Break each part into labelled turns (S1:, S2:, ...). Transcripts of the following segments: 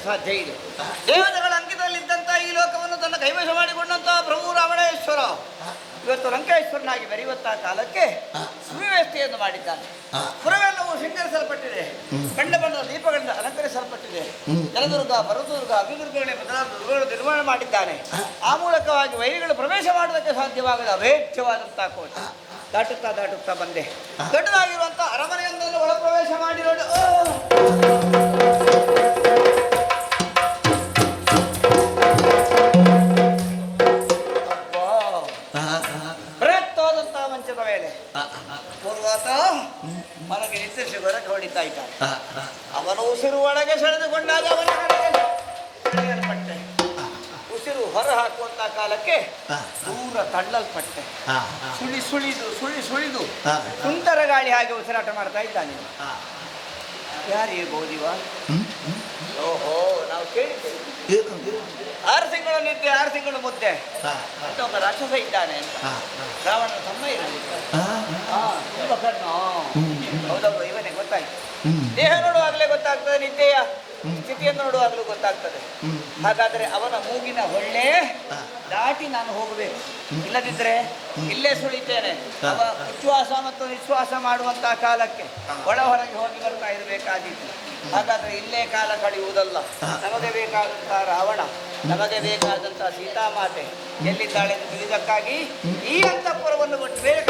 S1: ಸಾಧ್ಯ ಇದೆ. ದೇವತೆಗಳ ಅಂಕಿತದಲ್ಲಿದ್ದಂಥ ಈ ಲೋಕವನ್ನು ತನ್ನ ಕೈವಶ ಮಾಡಿಕೊಂಡಂಥ ಪ್ರಭು ರಾವಣೇಶ್ವರ ಇವತ್ತು ಲಂಕೇಶ್ವರನಾಗಿ ಮೆರೆಯುವಂಥ ಕಾಲಕ್ಕೆ ಸುವ್ಯವಸ್ಥೆಯನ್ನು ಮಾಡಿದ್ದಾನೆ. ಪುರವೆಲ್ಲವೂ ಶೃಂಗರಿಸಲ್ಪಟ್ಟಿದೆ, ಬಣ್ಣ ಬಣ್ಣದ ದೀಪಗಳಿಂದ ಅಲಂಕರಿಸಲ್ಪಟ್ಟಿದೆ. ಜಲದುರ್ಗ, ಪರ್ವತದುರ್ಗ, ಅಗ್ನಿದುರ್ಗಗಳೇ ಮೊದಲಾದ ದುರ್ಗಗಳು ನಿರ್ಮಾಣ ಮಾಡಿದ್ದಾನೆ. ಆ ಮೂಲಕವಾಗಿ ವೈರಿಗಳು ಪ್ರವೇಶ ಮಾಡುವುದಕ್ಕೆ ಸಾಧ್ಯವಾಗದ ಅಭೇದ್ಯವಾದಂತಹ ಕೋಟೆ ದಾಟುತ್ತಾ ಬಂದೆ. ದೊಡ್ಡದಾಗಿರುವಂಥ ಅರಮನೆಯೊಂದನ್ನು ಒಳ ಪ್ರವೇಶ ಮಾಡಿ ನೋಡಿ, ಬೃಹತ್ತಾದಂತಹ ಮಂಚದ ಮೇಲೆ ಪೂರ್ವಾತ ಮನಗೆ ನಿಂತಿಸಿ ಹೊರಗೆ ಹೊಡಿತಾ ಇದ್ದಾನೆ. ಅವನ ಉಸಿರು ಒಳಗೆ ಸೆಳೆದುಕೊಂಡಾಗ ಅವನ ಪಟ್ಟೆ, ಉಸಿರು ಹೊರ ಹಾಕುವಂತ ಕಾಲಕ್ಕೆ ದೂರ ತಳ್ಳಲ್ಪಟ್ಟೆ. ಸುಳಿದು ಸುಂದರ ಗಾಳಿ ಹಾಗೆ ಉಸಿರಾಟ ಮಾಡ್ತಾ ಇದ್ದಾನೆ. ಯಾರಿರ್ಬೋದಿವ? ಓಹೋ, ನಾವು ಕೇಳಿದ್ದೇವೆ 6 ತಿಂಗಳು ನಿದ್ದೆ 6 ತಿಂಗಳು ಮುದ್ದೆ ಅಂತ ಒಬ್ಬ ರಾಕ್ಷಸ ಇದ್ದಾನೆ ಅಂತ. ರಾವಣನ ತಮ್ಮ ಇರಲಿಲ್ಲ. ಹೌದೌದು, ಇವನೇ ಗೊತ್ತಾಯ್ತು. ದೇಹ ನೋಡುವಾಗಲೇ ಗೊತ್ತಾಗ್ತದೆ, ನಿದ್ದೆಯ ಸ್ಥಿತಿಯನ್ನು ನೋಡುವಾಗಲೂ ಗೊತ್ತಾಗ್ತದೆ. ಹಾಗಾದ್ರೆ ಅವನ ಮೂಗಿನ ಹೊಳ್ಳೆ ದಾಟಿ ನಾನು ಹೋಗಬೇಕು, ಇಲ್ಲದಿದ್ರೆ ಇಲ್ಲೇ ಸುಳಿತೇನೆ. ಅವ ಉಚ್ಛ್ವಾಸ ಮತ್ತು ನಿಶ್ವಾಸ ಮಾಡುವಂತಹ ಕಾಲಕ್ಕೆ ಒಳ ಹೊರಗೆ ಹೋಗಿ ಬರ್ತಾ ಇರಬೇಕಾದಿತ್ತು. ಹಾಗಾದ್ರೆ ಇಲ್ಲೇ ಕಾಲ ಕಳೆಯುವುದಲ್ಲ. ನಮಗೆ ಬೇಕಾದಂತಹ ರಾವಣ, ನಮಗೆ ಬೇಕಾದಂತಹ ಸೀತಾಮಾತೆ ಎಲ್ಲಿದ್ದಾಳೆ ಎಂದು ತಿಳಿದಕ್ಕಾಗಿ ಈ ಅಂತಃಪುರವನ್ನು ಬಿಟ್ಟು ಬೇರೆ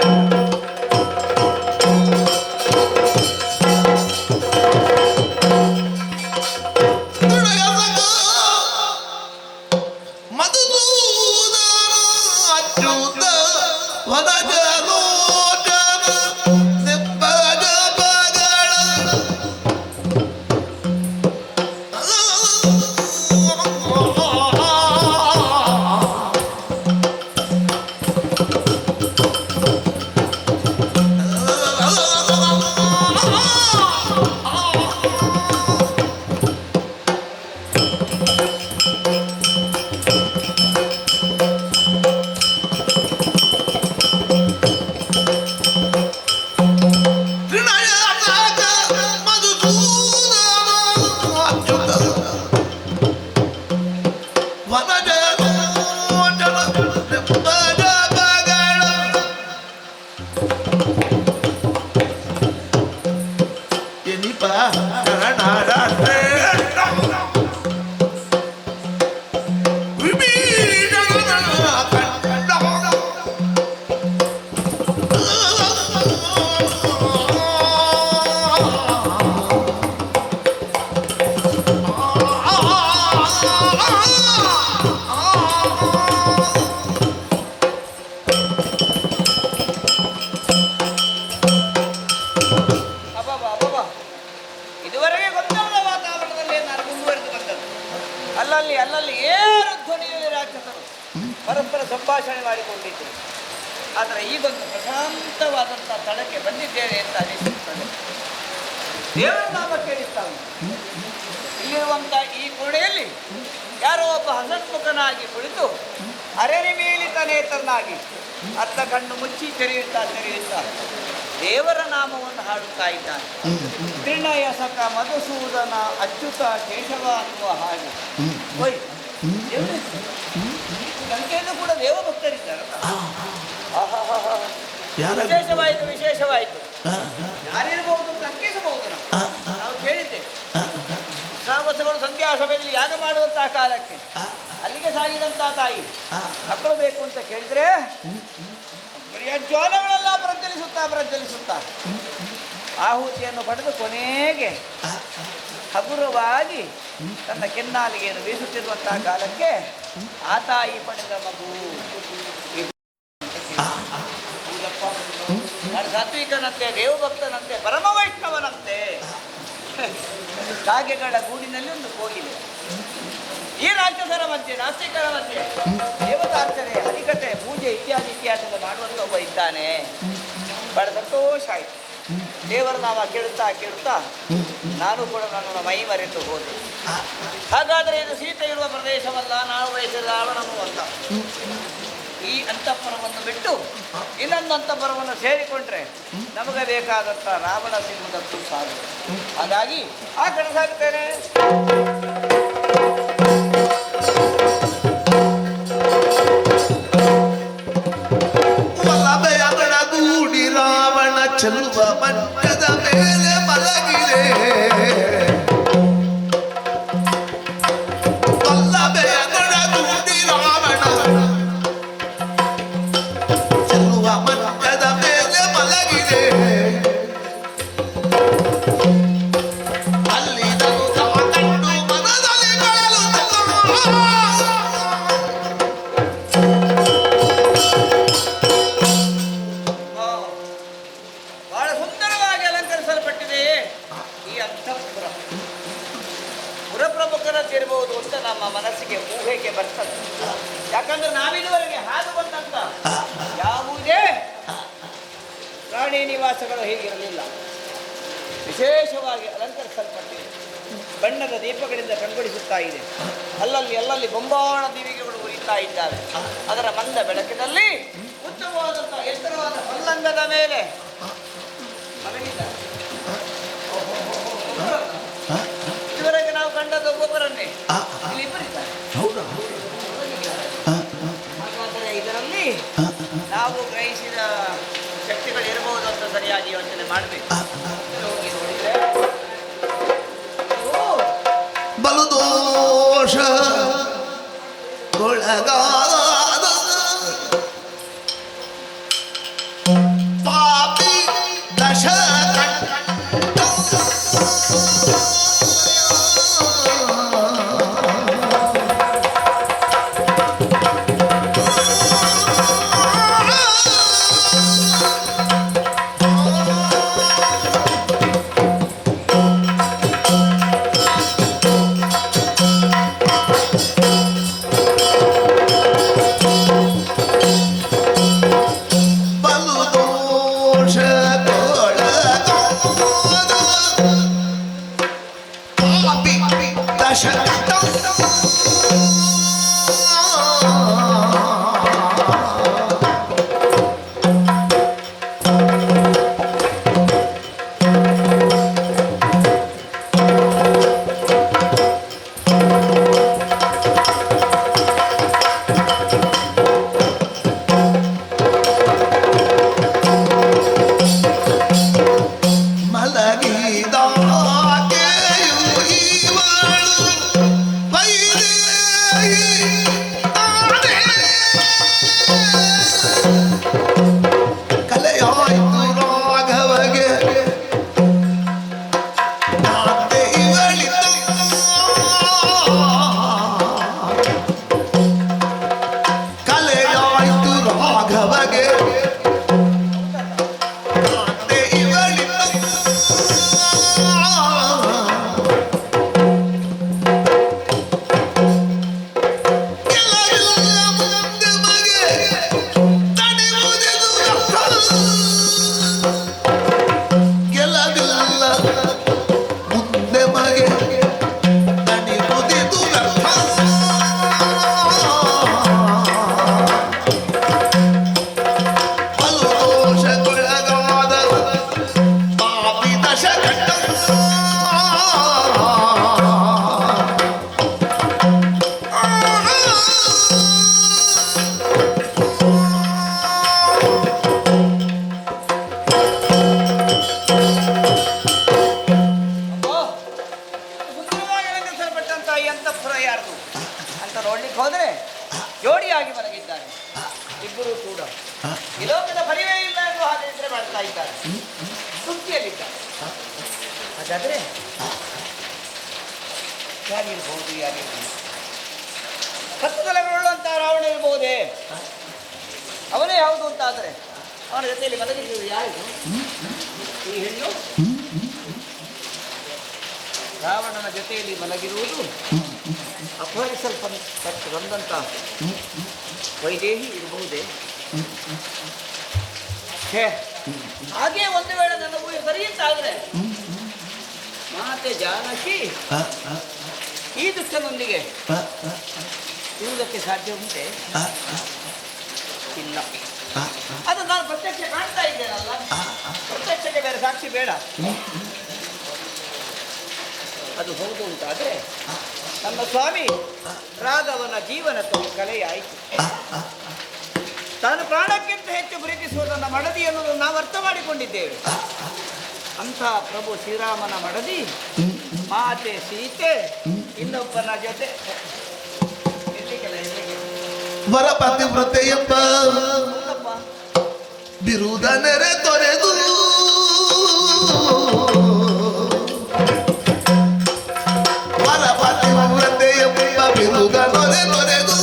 S1: ಅಲ್ಲಲ್ಲಿ ಏರು ಧ್ವನಿಯಲ್ಲಿ ರಾಕ್ಷಸರು ಪರಸ್ಪರ ಸಂಭಾಷಣೆ ಮಾಡಿಕೊಂಡಿದ್ದರು. ಆದರೆ ಈಗೊಂದು ಪ್ರಶಾಂತವಾದಂಥ ಸ್ಥಳಕ್ಕೆ ಬಂದಿದ್ದೇನೆ ಅಂತ ಅನಿಸುತ್ತದೆ. ದೇವರ ನಾಮ ಕೇಳಿಸ್ತಾ ಉಂಟು. ಇಲ್ಲಿರುವಂಥ ಈ ಕೋಣೆಯಲ್ಲಿ ಯಾರೋ ಒಬ್ಬ ಹಸನ್ಮುಖನಾಗಿ ಕುಳಿತು ಅರೆನಿಮೀಲಿತ ನೇತ್ರನಾಗಿ ಅರ್ಧ ಕಣ್ಣು ಮುಚ್ಚಿ ತೆರೆಯುತ್ತಾ ದೇವರ ನಾಮವನ್ನು ಹಾಡುತ್ತಾ ಇದ್ದಾನೆ. ತ್ರಿನಯ ಸಕ ಮಧುಸೂದನ ಅಚ್ಯುತ ಕೇಶವ ಅನ್ನುವ ಹಾಗೆ. ಲಂಕೆಯನ್ನು ಕೂಡ ದೇವಭಕ್ತರಿದ್ದಾರಲ್ಲ. ವಿಶೇಷವಾಯಿತು. ಯಾರಿರಬಹುದು ಲಂಕಿಸಬಹುದು. ನಾವು ಕೇಳಿದ್ದೇವೆ, ಶ್ರಾವಸಗಳು ಸಂಧ್ಯಾ ಸಭೆಯಲ್ಲಿ ಯಾಗ ಮಾಡುವಂತಹ ಕಾಲಕ್ಕೆ ಅಲ್ಲಿಗೆ ಸಾಗಿದಂತಹ ತಾಯಿ ಮಕ್ಕಳು ಬೇಕು ಅಂತ ಕೇಳಿದ್ರೆ ಜ್ವಾಲಗಳೆಲ್ಲ ಪ್ರಜ್ವಲಿಸುತ್ತಾ ಆಹುತಿಯನ್ನು ಪಡೆದು ಕೊನೆಗೆ ಹಗುರವಾಗಿ ತನ್ನ ಕೆನ್ನಾಲಿಗೆಯನ್ನು ಬೀಸುತ್ತಿರುವಂತಹ ಕಾಲಕ್ಕೆ ಆ ತಾಯಿ ಪಡೆದ ಮಗು ಸಾತ್ವಿಕನಂತೆ, ದೇವಭಕ್ತನಂತೆ, ಪರಮ ವೈಷ್ಣವನಂತೆ. ಕಾಗೆಗಳ ಗೂಡಿನಲ್ಲಿ ಒಂದು ಕೋಗಿಲೆ. ಈ ರಾಕ್ಷಸರ ಮಧ್ಯೆ, ನಾಸ್ತಿಕರ ಮಧ್ಯೆ ದೇವತಾರ್ಚನೆ, ಹರಿಕತೆ, ಪೂಜೆ ಇತ್ಯಾದಿ ಮಾಡುವಂತ ಒಬ್ಬ ಇದ್ದಾನೆ. ಬಹಳ ಸಂತೋಷ ಆಯಿತು. ದೇವರ ನಾಮ ಕೇಳುತ್ತಾ ನಾನು ಕೂಡ ನನ್ನನ್ನು ಮೈ ಮರೆತು ಹೋದೆ. ಹಾಗಾದರೆ ಇದು ಸೀತೆ ಇರುವ ಪ್ರದೇಶವಲ್ಲ, ನಾವು ಬಯಸಿದ ರಾವಣನು ಅಂತ. ಈ ಅಂತಃಪುರವನ್ನು ಬಿಟ್ಟು ಇನ್ನೊಂದು ಅಂತಃಪುರವನ್ನು ಸೇರಿಕೊಂಡ್ರೆ ನಮಗೆ ಬೇಕಾದಂಥ ರಾವಣ ಸಿಗುವುದಕ್ಕೂ ಸಾಧ್ಯ. ಹಾಗಾಗಿ ಆ ಕಡೆ ಸಾಗುತ್ತೇನೆ.
S2: ಗೂಡಿ ರಾವಣ ಚೆಲುವ ಮಂಚದ ಮೇಲೆ ಮಲಗಿದೆ ವಲ್ಲಭೆಯ ಗೂಡಿ ರಾವಣ ಚೆಲುವ ಮಂಚದ ಮೇಲೆ ಮಲಗಿದೆ ಅಲ್ಲಿದನು ಕಂಡು ಮನದಲ್ಲಿ
S1: ಬಹಳ ಸುಂದರವಾಗಿ ಅಲಂಕರಿಸಲ್ಪಟ್ಟಿದೆ ಈ ಅಂತಃಪುರ. ಪುರಪ್ರಮುಖರದ್ದಿರಬಹುದು ಅಂತ ನಮ್ಮ ಮನಸ್ಸಿಗೆ ಊಹೆಗೆ ಬರ್ತದೆ. ಯಾಕಂದ್ರೆ ನಾವಿದುವರೆಗೆ ಹಾದು ಬಂದಂತ ಯಾವುದೇ ಪ್ರಾಣಿ ನಿವಾಸಗಳು ಹೀಗಿರಲಿಲ್ಲ. ವಿಶೇಷವಾಗಿ ಅಲಂಕರಿಸಲ್ಪಟ್ಟಿದೆ. ಬಣ್ಣದ ದೀಪಗಳಿಂದ ಕಂಗೊಳಿಸುತ್ತಾ ಇದೆ. ಅಲ್ಲಲ್ಲಿ ಬೊಂಬಾಣ ದೀವಿಗೆಗಳು ಉರಿತಾ ಇದ್ದಾವೆ. ಅದರ ಮಂದ ಬೆಳಕಿನಲ್ಲಿ ಉತ್ತಮವಾದಂತಹ ಎತ್ತರವಾದ ಪಲ್ಲಂಗದ ಮೇಲೆ ಮಲಗಿದ್ದಾರೆ. ಇದುವರೆಗೆ ನಾವು ಕಂಡದ್ದು ಒಬ್ಬೊಬ್ಬರನ್ನೇ, ಇಲ್ಲಿ ಇಬ್ಬರಿದ್ದಾರೆ. ಹಾಗಾದರೆ ಇದರಲ್ಲಿ ನಾವು ಗ್ರಹಿಸಿದ ಶಕ್ತಿಗಳು ಇರಬಹುದು ಅಂತ ಸರಿಯಾಗಿ ಯೋಚನೆ ಮಾಡಬೇಕು. ಹೋಗಿ ನೋಡಿದ್ರೆ
S2: ಬಲು ದೋಷ ಒಳಗಾದ ಪಾಪಿ ದಶ
S1: ಜೋಡಿಯಾಗಿ ಮಲಗಿದ್ದಾರೆ. ಇಬ್ಬರು ಕೂಡ ಈ ಲೋಕದ ಪರಿವೇ ಇಲ್ಲ ಎಂದು ಹಾಗೆ ನಿದ್ರೆ ಮಾಡ್ತಾ ಇದ್ದಾರೆ, ಸುತ್ತಿಯಲ್ಲಿದ್ದಾರೆ. ಹಾಗಾದ್ರೆ ಯಾರಿರ್ಬಹುದು? ಹತ್ತು ತಲೆಗಳುಳ್ಳಂತ ರಾವಣ ಇರಬಹುದೇ? ಅವನೇ ಯಾವುದು ಅಂತ ಆದರೆ ಅವನ ಜೊತೆಯಲ್ಲಿ ಮಲಗಿದ್ದು ಯಾರಿಗೂ ಈ ಹೆಣ್ಣು ರಾವಣನ ಜೊತೆಯಲ್ಲಿ ಮಲಗಿರುವುದು ಅಪಹರಿಸಲ್ಪಟ್ಟು ಬಂದಂತ ವೈದೇಹಿ ಇರಬಹುದೇ? ಹಾಗೆ ಒಂದು ವೇಳೆ ನನ್ನ ಊಹೆ ಸರಿ ಅಂತಾದ್ರೆ ಮಾತೆ ಜಾನಕಿ ಈ ದುಷ್ಟನೊಂದಿಗೆ ಇರುವುದಕ್ಕೆ ಸಾಧ್ಯ ಉಂಟೆ? ಇಲ್ಲ. ಅದು ನಾನು ಪ್ರತ್ಯಕ್ಷ ಕಾಣ್ತಾ ಇದ್ದೇನಲ್ಲ, ಪ್ರತ್ಯಕ್ಷಕ್ಕೆ ಬೇರೆ ಸಾಕ್ಷಿ ಬೇಡ. ಅದು ಹೌದು ಅಂತಾದ್ರೆ ನಮ್ಮ ಸ್ವಾಮಿ ರಾಘವನ ಜೀವನ ಕಲೆಯಾಯಿತು. ತಾನು ಪ್ರಾಣಕ್ಕಿಂತ ಹೆಚ್ಚು ಪ್ರೀತಿಸುವ ನನ್ನ ಮಡದಿ ಎನ್ನುವುದನ್ನು ನಾವು ಅರ್ಥ ಮಾಡಿಕೊಂಡಿದ್ದೇವೆ. ಅಂಥ ಪ್ರಭು ಶ್ರೀರಾಮನ ಮಡದಿ ಮಾತೆ ಸೀತೆ ಇನ್ನೊಬ್ಬನ ಜೊತೆ
S2: ವರಪತಿ ವೃತೆಯಪ್ಪ ಬಿರುದ ನೆರೆ ತೊರೆದು ವರಪತಿ ವೃತೆಯಪ್ಪ ಬಿರುದ ನೊರೆ ತೊರೆದು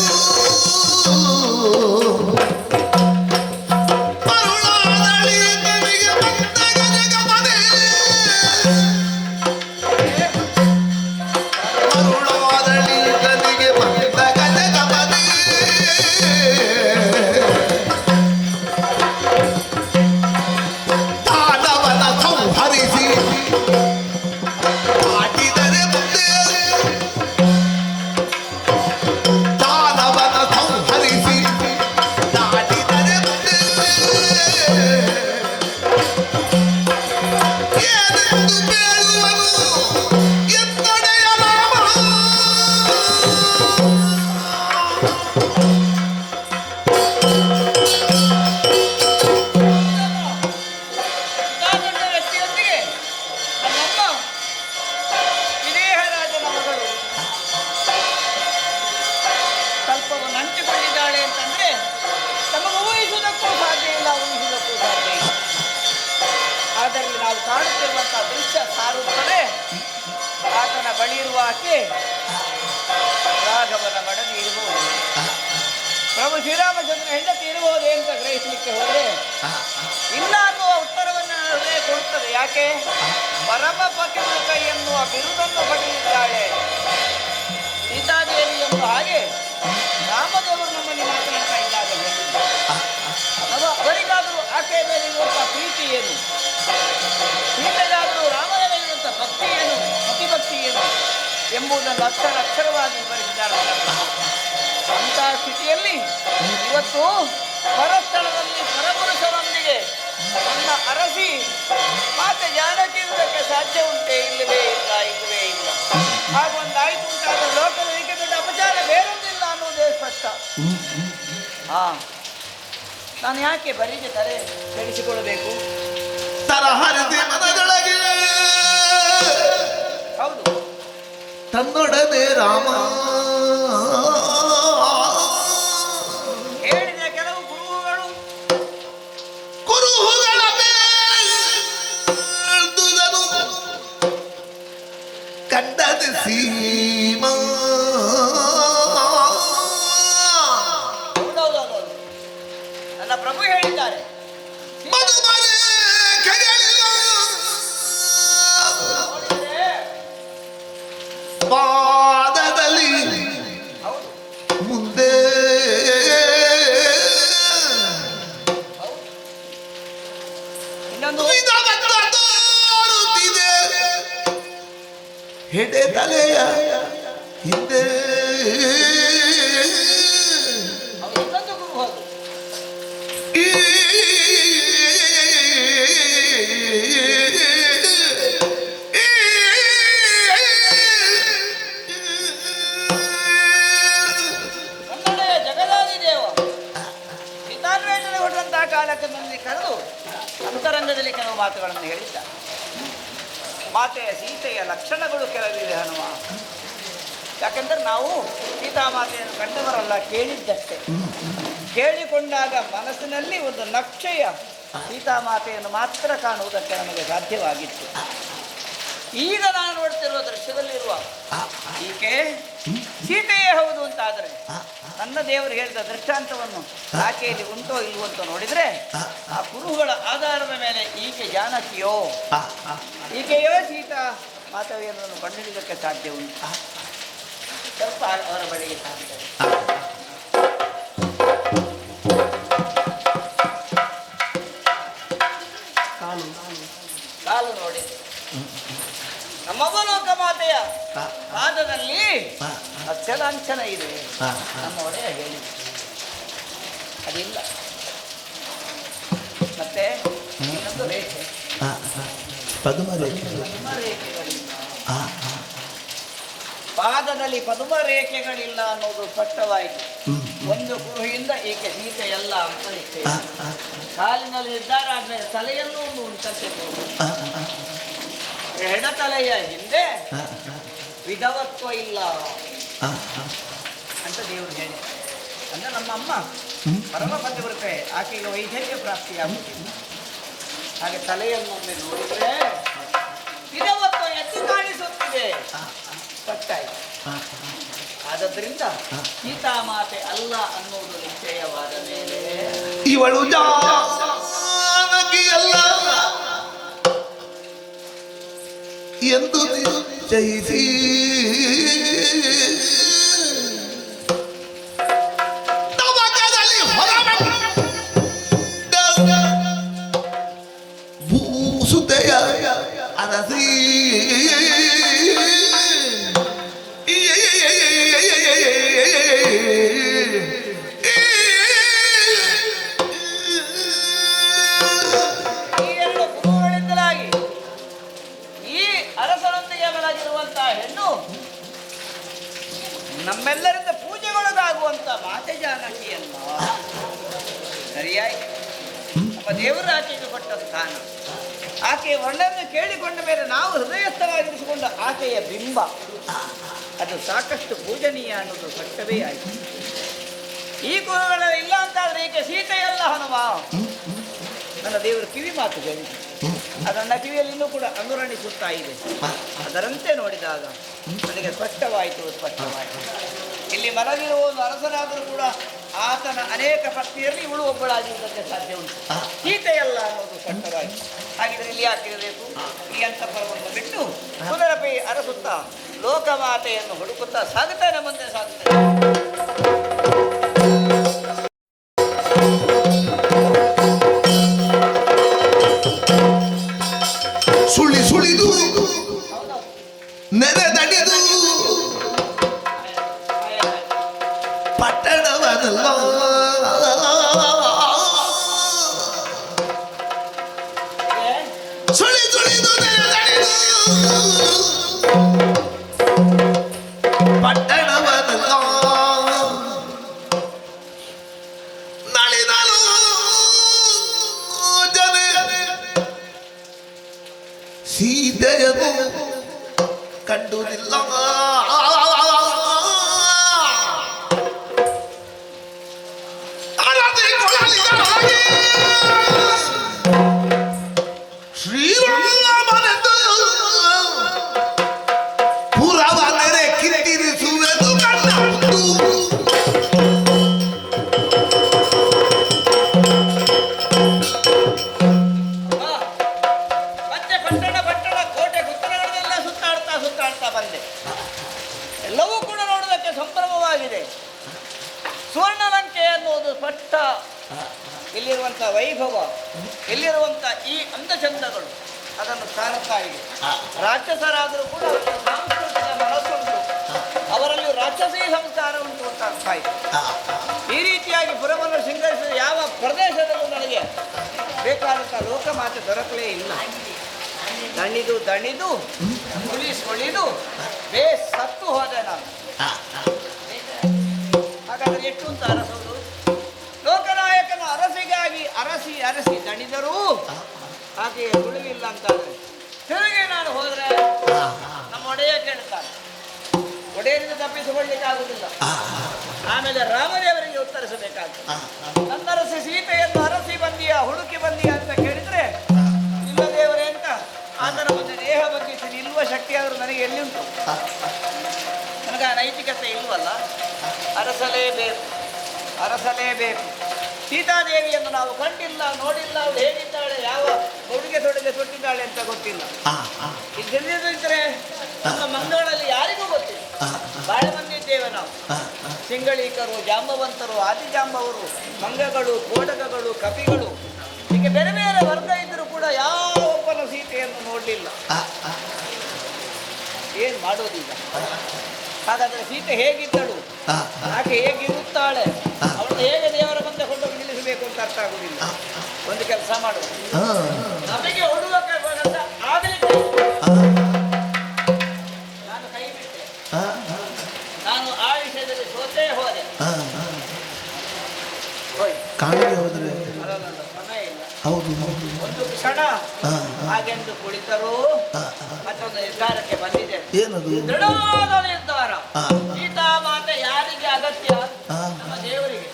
S1: ಕಾಣುತ್ತಿರುವಂತಹ ದೃಶ್ಯ ಸಾರುತ್ತದೆ. ಆತನ ಬಳಿ ಇರುವ ಆಕೆ ರಾಘವನ ಮಡದಿ ಇರಬಹುದು, ಪ್ರಭು ಶ್ರೀರಾಮಚಂದ್ರನ ಹೆಂಡತಿ ಇರಬಹುದೇ ಅಂತ ಗ್ರಹಿಸಲಿಕ್ಕೆ ಹೋದರೆ ಇಲ್ಲ ಅನ್ನುವ ಉತ್ತರವನ್ನು ಹೃದಯ ಕೊಡುತ್ತದೆ. ಯಾಕೆ? ಪರಮ ಪತಿವ್ರತ ಎನ್ನುವ ಬಿರುದನ್ನು ಪಡೆದಿದ್ದಾಳೆ ಸೀತಾದೇವಿ ಎಂಬ ಹಾಗೆ ರಾಮದೇವರು ನಮ್ಮಲ್ಲಿ ಮಾತನಾಡ್ತಾ ಇದ್ದಾಗ ಅಥವಾ ಅವರಿಗಾದರೂ ಆಕೆಯ ಮೇಲೆ ಇರುವಂತಹ ಪ್ರೀತಿ ಏನು, ಸೀತೆಗಾದರೂ ರಾಮನ ಮೇಲಿರುವಂತಹ ಭಕ್ತಿ ಏನು, ಪ್ರತಿಭಕ್ತಿ ಏನು ಎಂಬುದನ್ನು ಅಕ್ಷರವಾಗಿ ವಿವರಿಸಿದ್ದಾರೆ. ಅಂತಹ ಸ್ಥಿತಿಯಲ್ಲಿ ಇವತ್ತು ಪರಸ್ಥಳದಲ್ಲಿ ಪರಪುರುಷರೊಂದಿಗೆ ನನ್ನ ಅರಸಿ ಮಾತೆ ಜಾನಕಿ ಇರುವುದಕ್ಕೆ ಸಾಧ್ಯ ಉಂಟೆ? ಇಲ್ಲವೇ ಇಲ್ಲ, ಇಲ್ಲವೇ ಇಲ್ಲ. ಹಾಗೊಂದಾಯ್ತು ಉಂಟಾದ ಲೋಕದಲ್ಲಿ ದೊಡ್ಡ ಅಪಚಾರ ಬೇರೊಂದಿಲ್ಲ ಅನ್ನೋದೇ ಸ್ಪಷ್ಟ. ನಾನು ಯಾಕೆ ಬರೀಗೆ ತಲೆ ಕೆಡಿಸಿಕೊಳ್ಳಬೇಕು?
S2: ತರಹರಿದೆ ಮನದೊಳಗೆ
S1: ಹೌದು,
S2: ತನ್ನೊಡನೆ ರಾಮ
S1: ಹೇಳಿದ ಕೆಲವು
S2: ಕುರುಹುಗಳ ಮೇಲ್ದುದನು ಕಂಡದ ಸೀಮಾ.
S1: ನನ್ನ ಪ್ರಭು ಹೇಳಿದ್ದಾರೆ,
S2: ಪಾದದಲ್ಲಿ ಮುಂದೆ
S1: ಇನ್ನೊಂದು
S2: ತೋರುತ್ತಿದೆ ಹೆಡೆ ತಲೆಯ ಹಿಂದೆ.
S1: ಇನ್ನೊಂದು ಗುರುಹೋದು ಕಾಲಕ್ಕೆ ಕರೆದು ಅಂತರಂಗದಲ್ಲಿ ಕೆಲವು ಮಾತುಗಳನ್ನು ಹೇಳಿದ್ದ. ಮಾತೆಯ ಸೀತೆಯ ಲಕ್ಷಣಗಳು ಕೆಲವಿವೆ ಹನುಮ. ಯಾಕೆಂದರೆ ನಾವು ಸೀತಾಮಾತೆಯನ್ನು ಕಂಡವರಲ್ಲ, ಕೇಳಿದ್ದಷ್ಟೇ. ಕೇಳಿಕೊಂಡಾಗ ಮನಸ್ಸಿನಲ್ಲಿ ಒಂದು ನಕ್ಷೆಯ ಸೀತಾಮಾತೆಯನ್ನು ಮಾತ್ರ ಕಾಣುವುದಕ್ಕೆ ನಮಗೆ ಸಾಧ್ಯವಾಗಿತ್ತು. ಈಗ ನಾನು ನೋಡ್ತಿರುವ ದೃಶ್ಯದಲ್ಲಿರುವ ಈಕೆ ಸೀತೆಯೇ ಹೌದು ಅಂತಾದರೆ ನನ್ನ ದೇವರು ಹೇಳಿದ ದೃಷ್ಟಾಂತವನ್ನು ಆಕೆಯಲ್ಲಿ ಉಂಟೋ ಇಲ್ವೋ ಅಂತ ನೋಡಿದ್ರೆ ಆ ಕುರುಹುಗಳ ಆಧಾರದ ಮೇಲೆ ಈಕೆ ಜಾನಕಿಯೋ ಈಕೆಯೋ ಸೀತಾ ಮಾತವಿಯನ್ನು ಕಂಡುಹಿಡಿಯಲಿಕ್ಕೆ ಸಾಧ್ಯ ಉಂಟು. ಸ್ವಲ್ಪ ಅವರ ಬಳಿಗೆ ಸಾಧ್ಯ. ಕಾಲು ನೋಡಿ, ನಮ್ಮವ್ವ ಲೋಕ ಮಾತೆಯ ಪಾದದಲ್ಲಿ ಅಕ್ಷರಾಂಚನ ಇದೆ. ನಮ್ಮ ಒಡೆಯ ಹೇಳಿ ಅದಿಲ್ಲ. ಮತ್ತೆ ಇನ್ನೊಂದು ರೇಖೆ,
S2: ಪದುಮ ರೇಖೆ,
S1: ರೇಖೆಗಳಿಲ್ಲ. ಪಾದದಲ್ಲಿ ಪದುಮ ರೇಖೆಗಳಿಲ್ಲ ಅನ್ನೋದು ಸ್ಪಷ್ಟವಾಯಿತು. ಒಂದು ಕುರುಹಿಯಿಂದ ಈಕೆ ಸೀತೆ ಎಲ್ಲ ಅಂತ ನಿಶ್ಚಯ. ಕಾಲಿನಲ್ಲಿ ನಿರ್ಧಾರ ಆದ್ಮೇಲೆ ತಲೆಯಲ್ಲೂ ಒಂದು ಉಂಟಂತೆ ಎಡ ತಲೆಯ ಹಿಂದೆ ವಿಧವತ್ವ ಇಲ್ಲ ಅಂತ ದೇವರು ಹೇಳಿ. ಅಂದ್ರೆ ನಮ್ಮ ಅಮ್ಮ ಪರಮ ಪತಿವ್ರತೆ, ಆಕೆಗೆ ವೈದ್ಯಕೀಯ ಪ್ರಾಪ್ತಿಯಾಗುತ್ತಿಲ್ಲ. ಹಾಗೆ ತಲೆಯನ್ನೊಮ್ಮೆ ನೋಡಿದ್ರೆ ವಿಧವತ್ವ ಎದ್ದು ಕಾಣಿಸುತ್ತಿದೆ. ಸ್ಪಷ್ಟಾಯ್ತು. ಆದದ್ರಿಂದ ಸೀತಾಮಾತೆ ಅಲ್ಲ ಅನ್ನುವುದು ನಿಶ್ಚಯವಾದ ಮೇಲೆ
S2: ಇವಳು ಜಾನಕಿ ಅಲ್ಲ ಎಂದು ಜಯಿಸಿ ಭೂಸುತೆಯ ಅರಸಿ
S1: ನಮ್ಮೆಲ್ಲರಿಂದ ಪೂಜೆಗೊಳಗಾಗುವಂತ ಮಾತೆ ಜಾನಕಿಯಲ್ಲ. ಸರಿಯಾಗಿ ನಮ್ಮ ದೇವರು ಆಕೆಗೆ ಕೊಟ್ಟ ಸ್ಥಾನ. ಆಕೆಯ ವರ್ಣವನ್ನು ಕೇಳಿಕೊಂಡ ಮೇಲೆ ನಾವು ಹೃದಯಸ್ಥವಾಗಿರಿಸಿಕೊಂಡ ಆಕೆಯ ಬಿಂಬ ಅದು ಸಾಕಷ್ಟು ಪೂಜನೀಯ ಅನ್ನೋದು ಸತ್ಯವೇ ಆಯಿತು. ಈ ಗುಣಗಳ ಇಲ್ಲ ಅಂತಾದ್ರೆ ಈಕೆ ಸೀತೆಯಲ್ಲ ಹನುಮ. ನನ್ನ ದೇವರು ಕಿವಿ ಮಾತು ಹೇಳಿ ಅದನ್ನ ಕಿವಿಯಲ್ಲಿ ಇನ್ನೂ ಕೂಡ ಅನುರಣಿಸುತ್ತಾ ಇದೆ. ಅದರಂತೆ ನೋಡಿದಾಗ ನನಗೆ ಸ್ಪಷ್ಟವಾಯಿತು. ಇಲ್ಲಿ ಮಲಗಿರುವ ಒಂದು ಅರಸನಾದರೂ ಕೂಡ ಆತನ ಅನೇಕ ಪತ್ನಿಯರಲ್ಲಿ ಇವಳು ಒಬ್ಬಳಾಗಿರುವುದಕ್ಕೆ ಸಾಧ್ಯ ಉಂಟು. ಸೀತೆಯಲ್ಲ ಅನ್ನೋದು ಸ್ಪಷ್ಟವಾಯಿತು. ಹಾಗಿದ್ರೆ ಇಲ್ಲಿ ಯಾಕಿರಬೇಕು? ಈ ಅಂತಃಪುರವನ್ನು ಬಿಟ್ಟು ಪುನರಪಿ ಅರಸುತ್ತಾ ಲೋಕಮಾತೆಯನ್ನು ಹುಡುಕುತ್ತಾ ಸಾಗುತ್ತಾನೆ, ಮುಂದೆ ಸಾಗುತ್ತಾನೆ.
S2: ಸುಳಿದು ನೆರೆದಡಿದು ಪಟ್ಟಣವನಲ್ಲ ಸುಳಿದು ನೆರೆದಡಿದು ಪಟ್ಟಣವನಲ್ಲ ನಾಳೆ ನಾನು ಸೀತೆಯನ್ನು ಕಂಡುನಿಲ್ಲ. ಶ್ರೀರಾಮನೆಂದು ಪುರವ ನೆರೆ ಕಿರಿಸುವುದು ಕಣ್ಣ
S1: ಬಂದೆ. ಎಲ್ಲವೂ ಕೂಡ ನೋಡುವುದಕ್ಕೆ ಸಂಭ್ರಮವಾಗಿದೆ. ಸುವರ್ಣಲಂಕೆ ಅನ್ನುವುದು ಸ್ಪಷ್ಟ. ಇಲ್ಲಿರುವಂಥ ವೈಭವ, ಇಲ್ಲಿರುವಂಥ ಈ ಅಂದಚಂದಗಳು ಅದನ್ನು ಸಾರುತ್ತಾ ಇದೆ. ರಾಕ್ಷಸರಾದರೂ ಕೂಡ ಸಾಂಸ್ಕೃತಿಕ ಮನಸ್ಸುಂಟು, ಅವರಲ್ಲಿ ರಾಕ್ಷಸೀ ಸಂಸ್ಕಾರ ಉಂಟು ಅಂತ ಅರ್ಥ ಇದೆ. ಈ ರೀತಿಯಾಗಿ ಪುರವನ್ನು ಶೃಂಗರಿಸಿದ ಯಾವ ಪ್ರದೇಶದಲ್ಲೂ ನನಗೆ ಬೇಕಾದಂಥ ಲೋಕಮಾತೆ ದೊರಕಲೇ ಇಲ್ಲ. ದಣಿದು ಸುಳಿದು ಸತ್ತು ಹೋದೆ ನಾನು. ಹಾಗಾದ್ರೆ ಎಷ್ಟು ಅಂತ ಅರಸೋದು? ಲೋಕನಾಯಕನ ಅರಸಿಗಾಗಿ ಅರಸಿ ದಣಿದರೂ ಆಕೆಗೆ ಸುಳಿವಿಲ್ಲ ಅಂತಾದ್ರೆ ತಿರುಗಿ ನಾನು ಹೋದ್ರೆ ನಮ್ಮ ಒಡೆಯ ಕೇಳ್ತಾನೆ. ಒಡೆಯರಿಂದ ತಪ್ಪಿಸಿಕೊಳ್ಳಿಕ್ಕೆ ಆಗುದಿಲ್ಲ. ಆಮೇಲೆ ರಾಮದೇವರಿಗೆ ಉತ್ತರಿಸಬೇಕಾಗ್ತದೆ. ನನ್ನ ಅರಸಿ ಸೀತೆಯನ್ನು ಅರಸಿ ಬಂದಿಯಾ, ಹುಡುಕಿ ಬಂದಿಯಾ ಅಂತ ಕೇಳಿದ್ರೆ ಇಲ್ಲ ದೇವರೇ ಅಂತ ಆತನ ಮುಂದೆ ದೇಹ ಬಗ್ಗಿಸಿ ನಿಲ್ಲುವ ಶಕ್ತಿ ಆದರೂ ನನಗೆ ಎಲ್ಲಿ ಉಂಟು? ನನಗೆ ಆ ನೈತಿಕತೆ ಇಲ್ವಲ್ಲ. ಅರಸಲೇಬೇಕು. ಸೀತಾದೇವಿಯನ್ನು ನಾವು ಕಂಡಿಲ್ಲ, ನೋಡಿಲ್ಲ, ಅವಳು ಹೇಗಿದ್ದಾಳೆ, ಯಾವ ಉಡುಗೆ ತೊಟ್ಟಿದ್ದಾಳೆ ಅಂತ ಗೊತ್ತಿಲ್ಲ. ಇದು ತಿಳಿದಿದ್ದರೆ ನಮ್ಮ ಮಂಗಳಗಳಲ್ಲಿ ಯಾರಿಗೂ ಗೊತ್ತಿಲ್ಲ. ಬಾಳೆ ಮಂದಿ ಇದ್ದೇವೆ ನಾವು. ಸಿಂಗಳೀಕರು, ಜಾಂಬವಂತರು, ಆದಿಜಾಂಬವರು, ಮಂಗಗಳು, ಕೋಟಕಗಳು, ಕಪಿಗಳು, ಹೀಗೆ ಬೇರೆ ಬೇರೆ ವರ್ಗ ಇದ್ದರೂ ಕೂಡ ಯಾವೊಬ್ಬನ ಸೀತೆಯನ್ನು ನೋಡಲಿಲ್ಲ. ಏನು ಮಾಡೋದೀಗ? ಹಾಗಾದರೆ ಸೀತೆ ಹೇಗಿದ್ದಳು, ಆಕೆ ಹೇಗಿರುತ್ತಾಳೆ, ಅವಳು ಹೇಗೆ ದೇವರ ಮುಂದೆ ಕೊಂಡೋಗಿ ನಿಲ್ಲಿಸಬೇಕು ಅಂತ ಅರ್ಥ ಆಗುವುದಿಲ್ಲ. ಒಂದು ಕೆಲಸ ಮಾಡುವ, ನಮಗೆ ಹೊಡುವಕ್ಕೆ ಆಗಲಿಕ್ಕೆ ನಾನು ಕೈ ಬಿಟ್ಟೆ. ನಾನು ಆ ವಿಷಯದಲ್ಲಿ ಸೋತೇ ಹೋದೆ.
S2: ಹೌದು
S1: ಒಂದು ಕ್ಷಣ ಹಾಗೆಂದು ಕುಳಿತರು ಮತ್ತೊಂದು ನಿರ್ಧಾರಕ್ಕೆ ಬಂದಿದೆ.
S2: ಏನದು?
S1: ದೃಢವಾದ ನಿರ್ಧಾರ. ಸೀತಾ ಮಾತೆ ಯಾರಿಗೆ ಅಗತ್ಯ? ನಮ್ಮ ದೇವರಿಗೆ.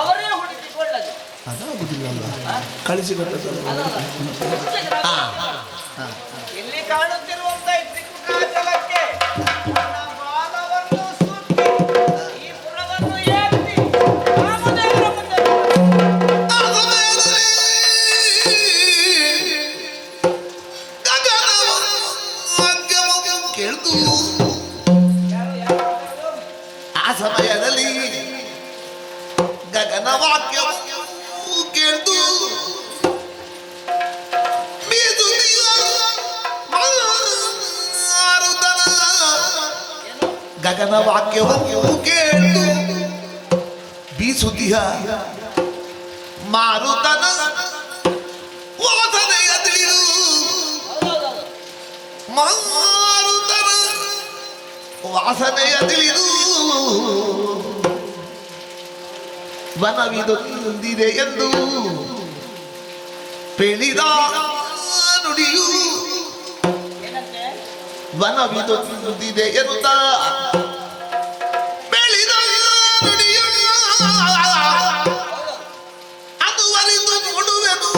S1: ಅವರೇ ಹುಡುಕಿಕೊಳ್ಳದು.
S2: ಅದಾಗುದಿಲ್ಲ, ಕಳಿಸಿಕೊಟ್ಟದ್ದು.
S1: ಇಲ್ಲಿ ಕಾಣುತ್ತಿರುವಂತ ತ್ರಿಕುಟಾಚಲಕ್ಕೆ ನನ್ನ ಬಾಲವನ್ನು ಸುತ್ತಿ ಈ ಪುರವನ್ನು ಎತ್ತಿ ರಾಮದೇವರ ಮುಂದೆ
S2: ಕೇಳ್ತು. ಆ ಸಮಯದಲ್ಲಿ ಗಗನ ವಾಕ್ಯ ಕೇಳ್ತು. ಗಗನ ವಾಕ್ಯವನ್ನು ಕೇಳು ಬೀಸುತಿಯ ಮಾರುತನ ವಾಸನೆಯ ತಿಳಿದು ಮಾರುತನ ವಾಸನೆಯ ತಿಳಿದು ವನವಿದೊಂದಿದೆ ಎಂದು ಪೇಳಿದ ನುಡಿಯು ವನವಿದೊಂದಿದೆ ಎನ್ನುತ್ತ ಬೆಳೆದ ನುಡಿಯು ಅದು ಅರಿತು ನೋಡುವೆನು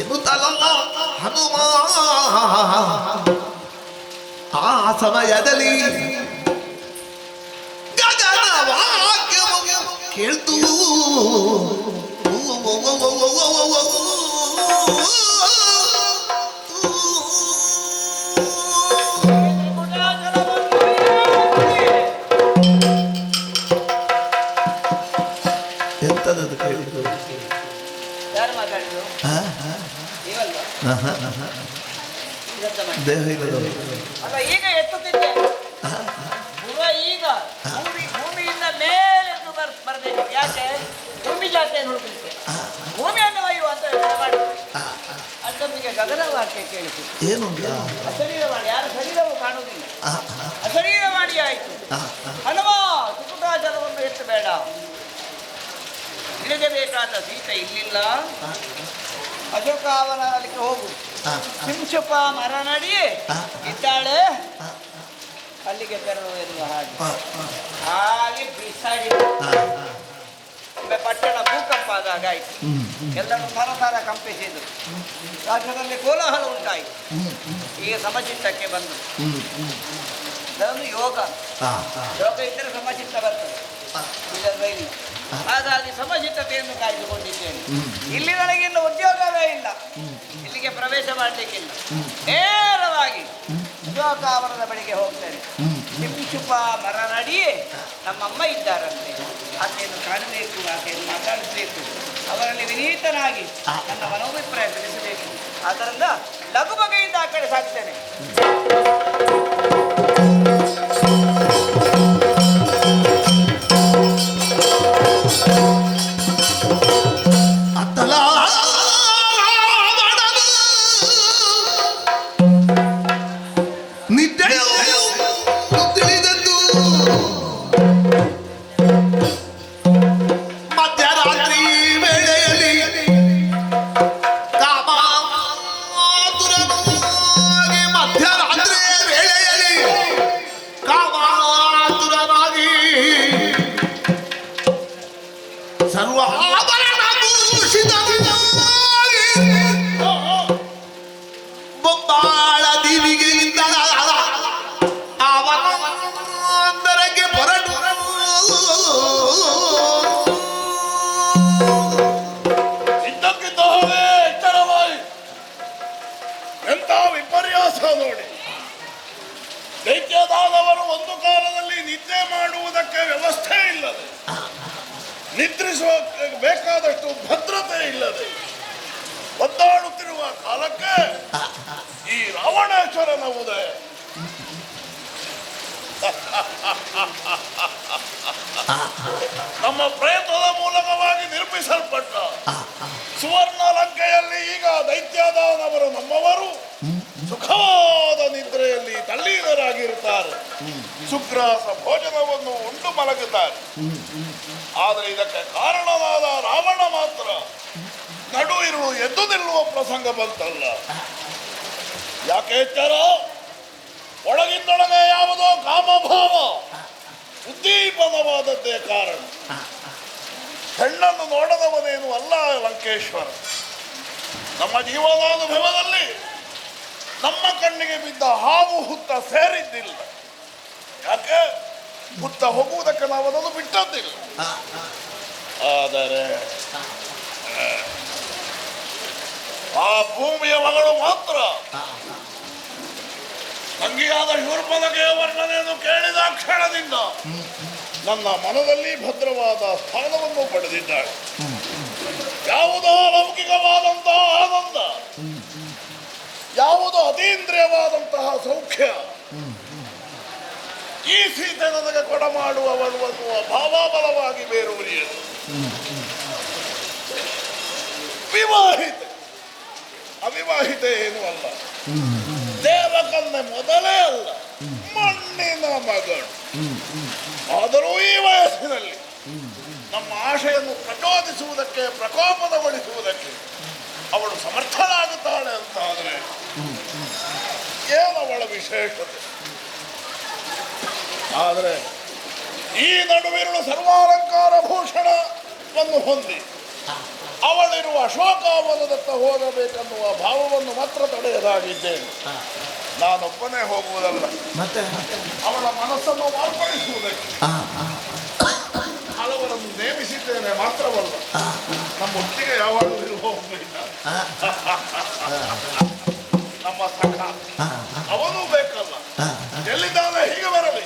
S2: ಎನ್ನುತ್ತಲ್ಲ ಹನುಮ. ಆ ಸಮಯದಲ್ಲಿ ಗಗನ ವಾಕ್ಯವನ್ನು ಕೇಳ್ತು. ಎಂತದದು ಕೇಳಿದ್ದು?
S1: ಯಾರು ಮಾತಾಡಿದ್ರು? ನೀವಲ್ವಾ?
S2: ದೇಹ ಇಲ್ಲದವರು.
S1: ಅಲ್ಲ, ಈಗ ಎತ್ತುತ್ತಿದ್ದೆ. ಈಗ ಭೂಮಿಯಿಂದ ಮೇಲೆದ್ದು ಬರಬೇಕು. ಯಾಕೆ? ಭೂಮಿ ಜಾತಿಯನ್ನು ಹುಡುಕಲಿಕ್ಕೆ, ಭೂಮಿಯನ್ನು ಒಯ್ಯುವ ಅಂತ ಮಾಡಿ ಅಷ್ಟೊಂದಿಗೆ ಗಗನ ವಾಕ್ಯ ಕೇಳಿತು.
S2: ಏನು
S1: ಅಶರೀರವಾಣಿ. ಯಾರ ಶರೀರವೂ ಕಾಣುವುದಿಲ್ಲ. ಅಶರೀರವಾಣಿ ಆಯಿತು. ಹನುಮ, ತ್ರಿಕುಟಾಚಲವನ್ನು ಎತ್ತಬೇಡ. ಇಳಿಯಬೇಕಾದ ಸೀತೆ ಇಲ್ಲಿಲ್ಲ. ಅಶೋಕಾವನಕ್ಕೆ ಹೋಗು. ಸಿಂಶುಪ ಮರ ನಡಿಯೇ ಇದ್ದಾಳೆ, ಅಲ್ಲಿಗೆ ತೆರಳು ಎನ್ನುವ ಹಾಗೆ ಬಿಸಾಡಿ ಪಟ್ಟಣ ಭೂಕಂಪ ಆದಾಗ ಆಯ್ತು. ಎಲ್ಲರೂ ಸರಸರ ಕಂಪಿಸಿದ್ರು. ರಾಜ್ಯದಲ್ಲಿ ಕೋಲಾಹಲ ಉಂಟಾಯಿತು. ಈಗ ಸಮಚಿತ್ತಕ್ಕೆ ಬಂದು ಅದೊಂದು ಯೋಗ. ಯೋಗ ಇದ್ದರೆ ಸಮಚಿತ್ತ ಬರ್ತದೆ, ಇದೆಲ್ಲ ಇಲ್ಲ. ಹಾಗಾಗಿ ಸಮಚಿತ್ತತೆಯನ್ನು ಕಾಯ್ದುಕೊಂಡಿದ್ದೇನೆ. ಇಲ್ಲಿ ನನಗಿನ್ನು ಉದ್ಯೋಗವೇ ಇಲ್ಲ, ಇಲ್ಲಿಗೆ ಪ್ರವೇಶ ಮಾಡಲಿಕ್ಕಿಲ್ಲ. ನೇರವಾಗಿ ಅಶೋಕಾವನದ ಬಳಿಗೆ ಹೋಗ್ತೇನೆ. ಸಿಂಶುಪ ಮರ ನಡಿಯೇ ನಮ್ಮಮ್ಮ ಇದ್ದಾರಂತೆ, ಆಕೆಯನ್ನು ಕಾಣಬೇಕು, ಆಕೆಯನ್ನು ಮಾತಾಡಿಸಬೇಕು, ಅವರಲ್ಲಿ ವಿನೀತನಾಗಿ ನನ್ನ ಮನೋಭಿಪ್ರಾಯ ತಿಳಿಸಬೇಕು. ಆದ್ದರಿಂದ ಲಘು ಬಗೆಯಿಂದ ಆ ಕಡೆ ಸಾಗ್ತೇನೆ.
S3: ನೋಡಿ, ದೈತ್ಯದಾದವರು ಒಂದು ಕಾಲದಲ್ಲಿ ನಿದ್ದೆ ಮಾಡುವುದಕ್ಕೆ ವ್ಯವಸ್ಥೆ ಇಲ್ಲದೆ, ನಿದ್ರಿಸುವ ಬೇಕಾದಷ್ಟು ಭದ್ರತೆ ಇಲ್ಲದೆ ಒದ್ದಾಡುತ್ತಿರುವ ಕಾಲಕ್ಕೆ ಈ ರಾವಣೇಶ್ವರನ ಉದಯ. ನಮ್ಮ ಪ್ರಯತ್ನದ ಮೂಲಕವಾಗಿ ನಿರ್ಮಿಸಲ್ಪಟ್ಟ ಸುವರ್ಣ ಲಂಕೆಯಲ್ಲಿ ಈಗ ದೈತ್ಯದಾನವರು ನಮ್ಮವರು ಸುಖವಾದ ನಿದ್ರೆಯಲ್ಲಿ ತಲ್ಲೀನರಾಗಿರುತ್ತಾರೆ. ಸುಗ್ರಾಸ ಭೋಜನವನ್ನು ಉಂಡು ಮಲಗುತ್ತಾರೆ. ಆದರೆ ಇದಕ್ಕೆ ಕಾರಣವಾದ ರಾವಣ ಮಾತ್ರ ಪ್ರಸಂಗ ಬಂತಲ್ಲ. ಯಾಕೆ ಎಚ್ಚರ? ಒಳಗಿಂದೊಳಗೆ ಯಾವುದೋ ಕಾಮಭಾವ ಉದ್ದೀಪನವಾದದ್ದೇ ಕಾರಣ. ಹೆಣ್ಣನ್ನು ನೋಡದವನೇನು ಅಲ್ಲ ಲಂಕೇಶ್ವರ. ನಮ್ಮ ಜೀವನಾನುಭವದಲ್ಲಿ ನಮ್ಮ ಕಣ್ಣಿಗೆ ಬಿದ್ದ ಹಾವು ಹುತ್ತ ಸೇರಿದ್ದಿಲ್ಲ. ಯಾಕೆ? ಹುತ್ತ ಹೋಗುವುದಕ್ಕೆ ನಾವು ಅದನ್ನು ಬಿಟ್ಟದ್ದಿಲ್ಲ. ಆದರೆ ಆ ಭೂಮಿಯ ಮಗಳು ಮಾತ್ರ ತಂಗಿಯಾದ ಶೂರ್ಪನಖೆಯ ವರ್ಣನೆಯನ್ನು ಕೇಳಿದ ಕ್ಷಣದಿಂದ ನನ್ನ ಮನದಲ್ಲಿ ಭದ್ರವಾದ ಸ್ಥಾನವನ್ನು ಪಡೆದಿದ್ದಾಳೆ. ಯಾವುದೋ ಲೌಕಿಕವಾದಂತಹ ಆನಂದ, ಯಾವುದೋ ಅತೀಂದ್ರಿಯವಾದಂತಹ ಸೌಖ್ಯ ಈ ಸೀತೆ ನನಗೆ ಕೊಡಮಾಡುವವಳು ಅನ್ನುವ ಭಾವಾಬಲವಾಗಿ ಬೇರೂರಿಯದು. ವಿವಾಹಿತೆ ಅವಿವಾಹಿತೆ ಏನೂ ಅಲ್ಲ, ದೇವಕನ್ನೆ ಮೊದಲೇ ಅಲ್ಲ, ಮಣ್ಣಿನ ಮಗಳು. ಆದರೂ ಈ ವಯಸ್ಸಿನಲ್ಲಿ ನಮ್ಮ ಆಶೆಯನ್ನು ಪ್ರಚೋದಿಸುವುದಕ್ಕೆ, ಪ್ರಕೋಪದಗೊಳಿಸುವುದಕ್ಕೆ ಅವಳು ಸಮರ್ಥಳಾಗುತ್ತಾಳೆ ಅಂತ ಆದರೆ ಏನವಳ ವಿಶೇಷತೆ? ಆದರೆ ಈ ನಡುವಿರುವ ಸರ್ವಾಲಂಕಾರ ಭೂಷಣವನ್ನು ಹೊಂದಿ ಅವಳಿರುವ ಅಶೋಕವನದತ್ತ ಹೋಗಬೇಕನ್ನುವ ಭಾವವನ್ನು ಮಾತ್ರ ತಡೆಯದಾಗಿದ್ದೇನೆ. ನಾನೊಬ್ಬನೇ ಹೋಗುವುದಲ್ಲ,
S2: ಮತ್ತೆ
S3: ಅವಳ ಮನಸ್ಸನ್ನು ಮಾರ್ಪಡಿಸುವುದಕ್ಕೆ ಹಲವರನ್ನು ನೇಮಿಸಿದ್ದೇನೆ. ಮಾತ್ರವಲ್ಲ, ನಮ್ಮೊಟ್ಟಿಗೆ ಯಾವಾಗಲೂ ಇರುವ ಒಬ್ಬ ನಮ್ಮ ಸಖ, ಅವನೂ ಬೇಕಲ್ಲ. ಎಲ್ಲಿದ್ದಾನೆ? ಹೀಗೆ ಬರಲಿ.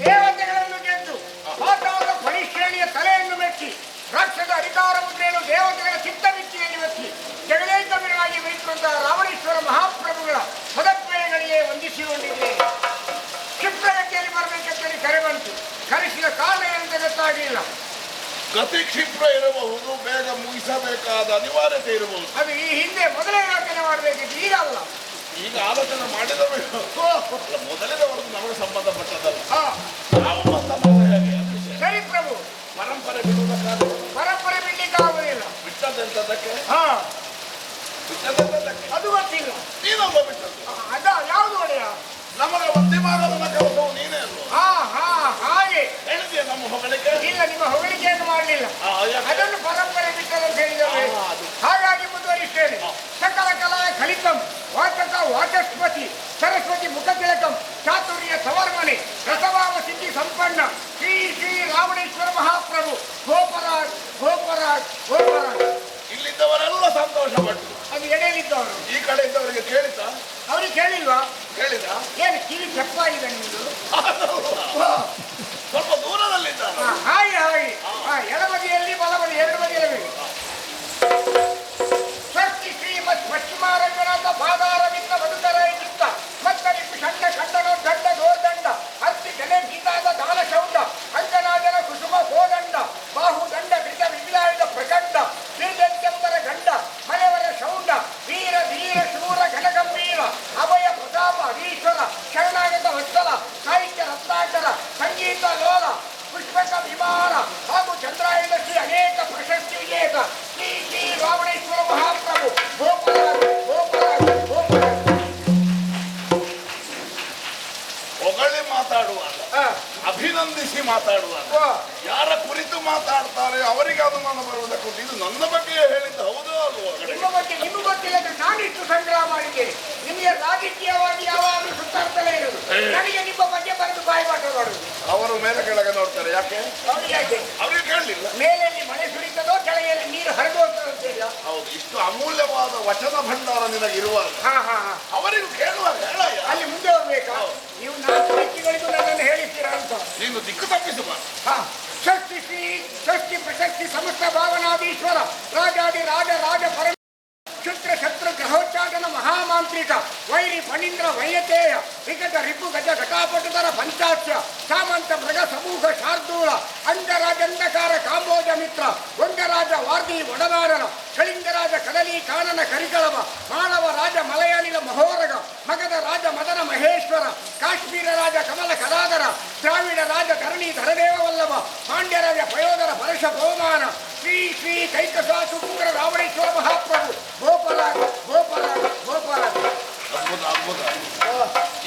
S4: ದೇವತೆಗಳನ್ನು ಗೆದ್ದು ಪಾತಾಳದ ಪರಿಶ್ರೇಣಿಯ ತಲೆಯನ್ನು ಮೆಚ್ಚಿ ರಾಕ್ಷಸ ಅಧಿಕಾರ ಮುದ್ರೆಯನ್ನು ದೇವತೆಗಳ ಚಿತ್ತವಿಚ್ಛೆಯಲ್ಲಿ ಮೆಚ್ಚಿ ಜಗದೇಕವಿರವಾಗಿ ಮೆಚ್ಚುವಂತಹ ರಾವಣೇಶ್ವರ ಮಹಾಪ್ರಭುಗಳ ಪದತ್ವಯಗಳಿಗೆ ವಂದಿಸಿಕೊಂಡಿದ್ದೇನೆ. ಕ್ಷಿಪ್ರಗತಿಯಲ್ಲಿ ಬರಬೇಕೆಂತೇಳಿ ಕರೆ ಬಂತು. ಕರೆಸಿದ ಕಾರಣ ಏನಂತ ಗೊತ್ತಾಗಲಿಲ್ಲ.
S3: ಗತಿ ಕ್ಷಿಪ್ರ ಇರಬಹುದು, ಬೇಗ ಮುಗಿಸಬೇಕಾದ ಅನಿವಾರ್ಯತೆ ಇರಬಹುದು.
S4: ಅದು ಈ ಹಿಂದೆ ಮೊದಲೇ ಯೋಚನೆ ಮಾಡಬೇಕಿತ್ತು, ಈಗ ಅಲ್ಲ.
S3: ಈಗ ಆಲೋಚನೆ ಮಾಡಿದವರು ಮೊದಲಿನವರೆಗೂ ನಮಗೆ ಸಂಬಂಧಪಟ್ಟದಲ್ಲ. ನಾವು ಸಂಬಂಧ ಹೇಗೆ?
S4: ಸರಿ ಪ್ರಭು,
S3: ಪರಂಪರೆ ಬಿಡುವುದಕ್ಕಾಗ
S4: ಪರಂಪರೆ ಬಿಡ್ಲಿಕ್ಕಾಗುವುದಿಲ್ಲ.
S3: ಬಿಟ್ಟದ್ದೆಂತದಕ್ಕೆ? ಬಿಟ್ಟದ್ದೆಂತದಕ್ಕೆ
S4: ಅದು ಗೊತ್ತಿಲ್ಲ.
S3: ನೀನೊಬ್ಬ ಬಿಟ್ಟದ್ದು.
S4: ಅದ ಯಾವುದು ಒಡೆಯ?
S3: ನಮಗೆ ಬುದ್ಧಿಮಾನವನ್ನ ಕೆಲಸವು ನೀನೇ ಅಲ್ವಾ?
S4: ಹಾಗೆ
S3: ಹೇಳಿದೆಯಾ ನಮ್ಮ ಹೊಗಳಿಕೆ?
S4: ಇಲ್ಲ, ನಿಮ್ಮ ಹೊಗಳಿಕೆಯನ್ನು ಮಾಡಲಿಲ್ಲ.
S3: ಯಾಕೆ?
S4: ಅದನ್ನು ಪರಂಪರೆ ಬಿಟ್ಟದಂತ ಹೇಳಿದರೆ ಹಾಗಾಗಿ ಮುಂದುವರಿಸ್ತೇನೆ. ಸಕಲ ಕಲಾ ಕಲಿತಂ ವಾಚಕ ವಾಚಸ್ಪತಿ ಸರಸ್ವತಿ ಮುಖ ತಿಲಕಂ ಚಾತುರ್ಯ ಸವರ್ಮನೆ ರಸಭಾವ ಸಿದ್ಧಿ ಸಂಪನ್ನ ಶ್ರೀ ಶ್ರೀ ರಾವಣೇಶ್ವರ ಮಹಾಪ್ರಭು ಗೋಪರಾಜ್ ಗೋಪರಾಜ್ ಗೋಪರಾಜ್.
S3: ಇಲ್ಲಿದ್ದವರೆಲ್ಲ ಸಂತೋಷಪಟ್ಟು
S4: ಅದು ಎಡೆಯಲ್ಲಿದ್ದವರು.
S3: ಈ ಕಡೆ ಇದ್ದವರಿಗೆ ಕೇಳಿತ?
S4: ಅವ್ರಿಗೆ ಕೇಳಿಲ್ವಾ?
S3: ಕೇಳಿದ?
S4: ಏನು ಕಿವಿ ಚಪ್ಪಾಗಿದೆ ನಿಮ್ಮದು?
S3: ಸ್ವಲ್ಪ ದೂರದಲ್ಲಿದ್ದಾರೆ.
S4: ಹಾಗೆ ಹಾಗೆ ಎಡಬದಿಯಲ್ಲಿ ಬಲಬದಿ ಎರಡು ಬದಿಯಲ್ಲಿ ಸ್ವಸ್ತಿ ಶ್ರೀಮತ್ ಪಶ್ಚಿಮಾರಂಗನಾಥ ಪಾದಾರವಿತ್ತ ಬದುಕರಾಯಿ ಚಿತ್ತ ಮತ್ತರಿಪ್ಪು ಷಂಡ ಖಂಡನೋ ದಂಡ ಗೋದಂಡ ಅರ್ತಿ ಜನೆ ಗೀತಾದ ದಾನ ಶೌಂಡ ಅಂಜನಾಜನ ಕುಸುಮ ಗೋದಂಡ ಬಾಹು ದಂಡ ಬಿಡ ವಿವಿಲಾಯುಧ ಪ್ರಚಂಡ ನಿರ್ದಂತ್ಯಂತರ ಗಂಡ ಮಲೆವರ ಶೌಂಡ ವೀರ ಧೀರ ಶೂರ ಘನಗಂಭೀರ ಅಭಯ ಪ್ರತಾಪ ಹರೀಶ್ವರ ಶರಣಾಗತ ವತ್ಸಲ ಸಾಹಿತ್ಯ ರತ್ನಾಕರ ಸಂಗೀತ ಲೋಲ ಪುಷ್ಪಕ ವಿಮಾನ ಹಾಗೂ ಚಂದ್ರಾಯಣ ಶ್ರೀ ಅನೇಕ ಪ್ರಶಸ್ತಿ ವಿಜೇತ ಶ್ರೀ ಶ್ರೀ ರಾವಣೇಶ್ವರ ಮಹಾಪ್ರಭು ಗೋಪರಾಜ್ ಗೋಪರಾಜ್ ಗೋಪರಾಜ್.
S3: ಹೊಗಳಿ ಮಾತಾಡುವಾಗ, ಅಭಿನಂದಿಸಿ ಮಾತಾಡುವಾಗ ಯಾರ ಕುರಿತು ಮಾತಾಡ್ತಾರೆ ಅವರಿಗೆ ಅನುಮಾನ ಬರುವುದಕ್ಕೂ ಇದು ನನ್ನ ಬಗ್ಗೆ ಹೇಳಿದ್ದು ಹೌದೋ ಅಲ್ವೋ?
S4: ನಿಮ್ಮ ಬಗ್ಗೆ ನಿಮ್ಗೆ ಗೊತ್ತಿಲ್ಲದ್ರೆ ನಾನಿಷ್ಟು ಸಂಗ್ರಹ ಮಾಡಿದ್ದೇನೆ. ನಿಮಗೆ ರಾಜಕೀಯವಾಗಿ ಯಾವಾಗಲೂ ಸುತ್ತಾಡ್ತಲೇ ಇರೋದು. ನನಗೆ ನಿಮ್ಮ ಬಗ್ಗೆ ಬರೆದು ಬಾಯಿ ಮಾತಾಡೋದು.
S3: ಅವರು ಮೇಲೆ ಕೆಳಗೆ ನೋಡ್ತಾರೆ. ಯಾಕೆ? ಅವ್ರಿಗೆ ಕೇಳಲಿಲ್ಲ.
S4: ಮೇಲೆಯಲ್ಲಿ ಮಳೆ ಸುರಿತದೋ ಕೆಳಗೆಯಲ್ಲಿ ನೀರು ಹರಿದು ಹೋಗ್ತದೋ ಅಂತ ಹೇಳ.
S3: ಹೌದು, ಇಷ್ಟು ಅಮೂಲ್ಯವಾದ ವಚನ ಭಂಡಾರ ನಿನಗಿರುವಾಗ ಅವರಿಗೂ ಕೇಳುವಾಗ ಹೇಳಯ್ಯ.
S4: ಅಲ್ಲಿ ಮುಂದೆ ಹೋಗ್ಬೇಕಾ? ನೀವು ನಾಲ್ಕು ವ್ಯಕ್ತಿಗಳಿಗೂ ನನ್ನನ್ನು ಹೇಳಿಸ್ತೀರಾ ಅಂತ.
S3: ನೀನು ದಿಕ್ಕು ತಪ್ಪಿಸುವ.
S4: ಷಷ್ಠಿ ಶ್ರೀ ಷಷ್ಠಿ ಪ್ರಶಸ್ತಿ ಸಮಸ್ತ ಭಾವನಾದೀಶ್ವರ ರಾಜಾದಿ ರಾಜ ರಾಜ ಪರ ಕ್ಷುದ್ರ ಶತ್ರು ಗ್ರಹೋಚ್ಚಾಟನ ಮಹಾಮಾಂತ್ರಿಕ ವೈರಿ ಫಣೀಂದ್ರ ವೈಯತೇಯ ವಿಕಟ ರಿಪು ಗಜ ಘಟಾಪಟುತರ ಪಂಚಾಕ್ಷ ಸಾಮಂತ ಮೃಗ ಸಮೂಹ ಶಾರ್ದೂಲ ಅಂಗರಾಜಂಧಕಾರ ಕಾಂಬೋಜ ಮಿತ್ರ ವಂಗರಾಜ ವಾರ್ಧಿ ಒಡನಾಡನ ಕಳಿಂಗರಾಜ ಕದಲಿ ಕಾನನ ಕರಿಕಳವ ಮಾನವ ರಾಜ ಮಲಯಾಳಿಲ ಮಹೋರಗ ಮಗಧ ರಾಜ ಮದನ ಮಹೇಶ್ವರ ಕಾಶ್ಮೀರ ರಾಜ ಕಮಲ ಕಲಾಧರ ದ್ರಾವಿಡ ರಾಜ ಧರಣಿ ಧರದೇವ ವಲ್ಲಭ ಪಾಂಡ್ಯರಾಜ ಪಯೋಧರ ಪರಶ ಬಹುಮಾನ ಶ್ರೀ ಶ್ರೀ ಕೈಕಸಾಸು ಪುತ್ರ ರಾವಣೇಶ್ವರ ಮಹಾಪ್ರಭು ಗೋಪಾಲಾಗ ಗೋಪಾಲಾಗ ಗೋಪಾಲಾಗ.
S3: ಅದ್ಭುತ ಅದ್ಭುತ.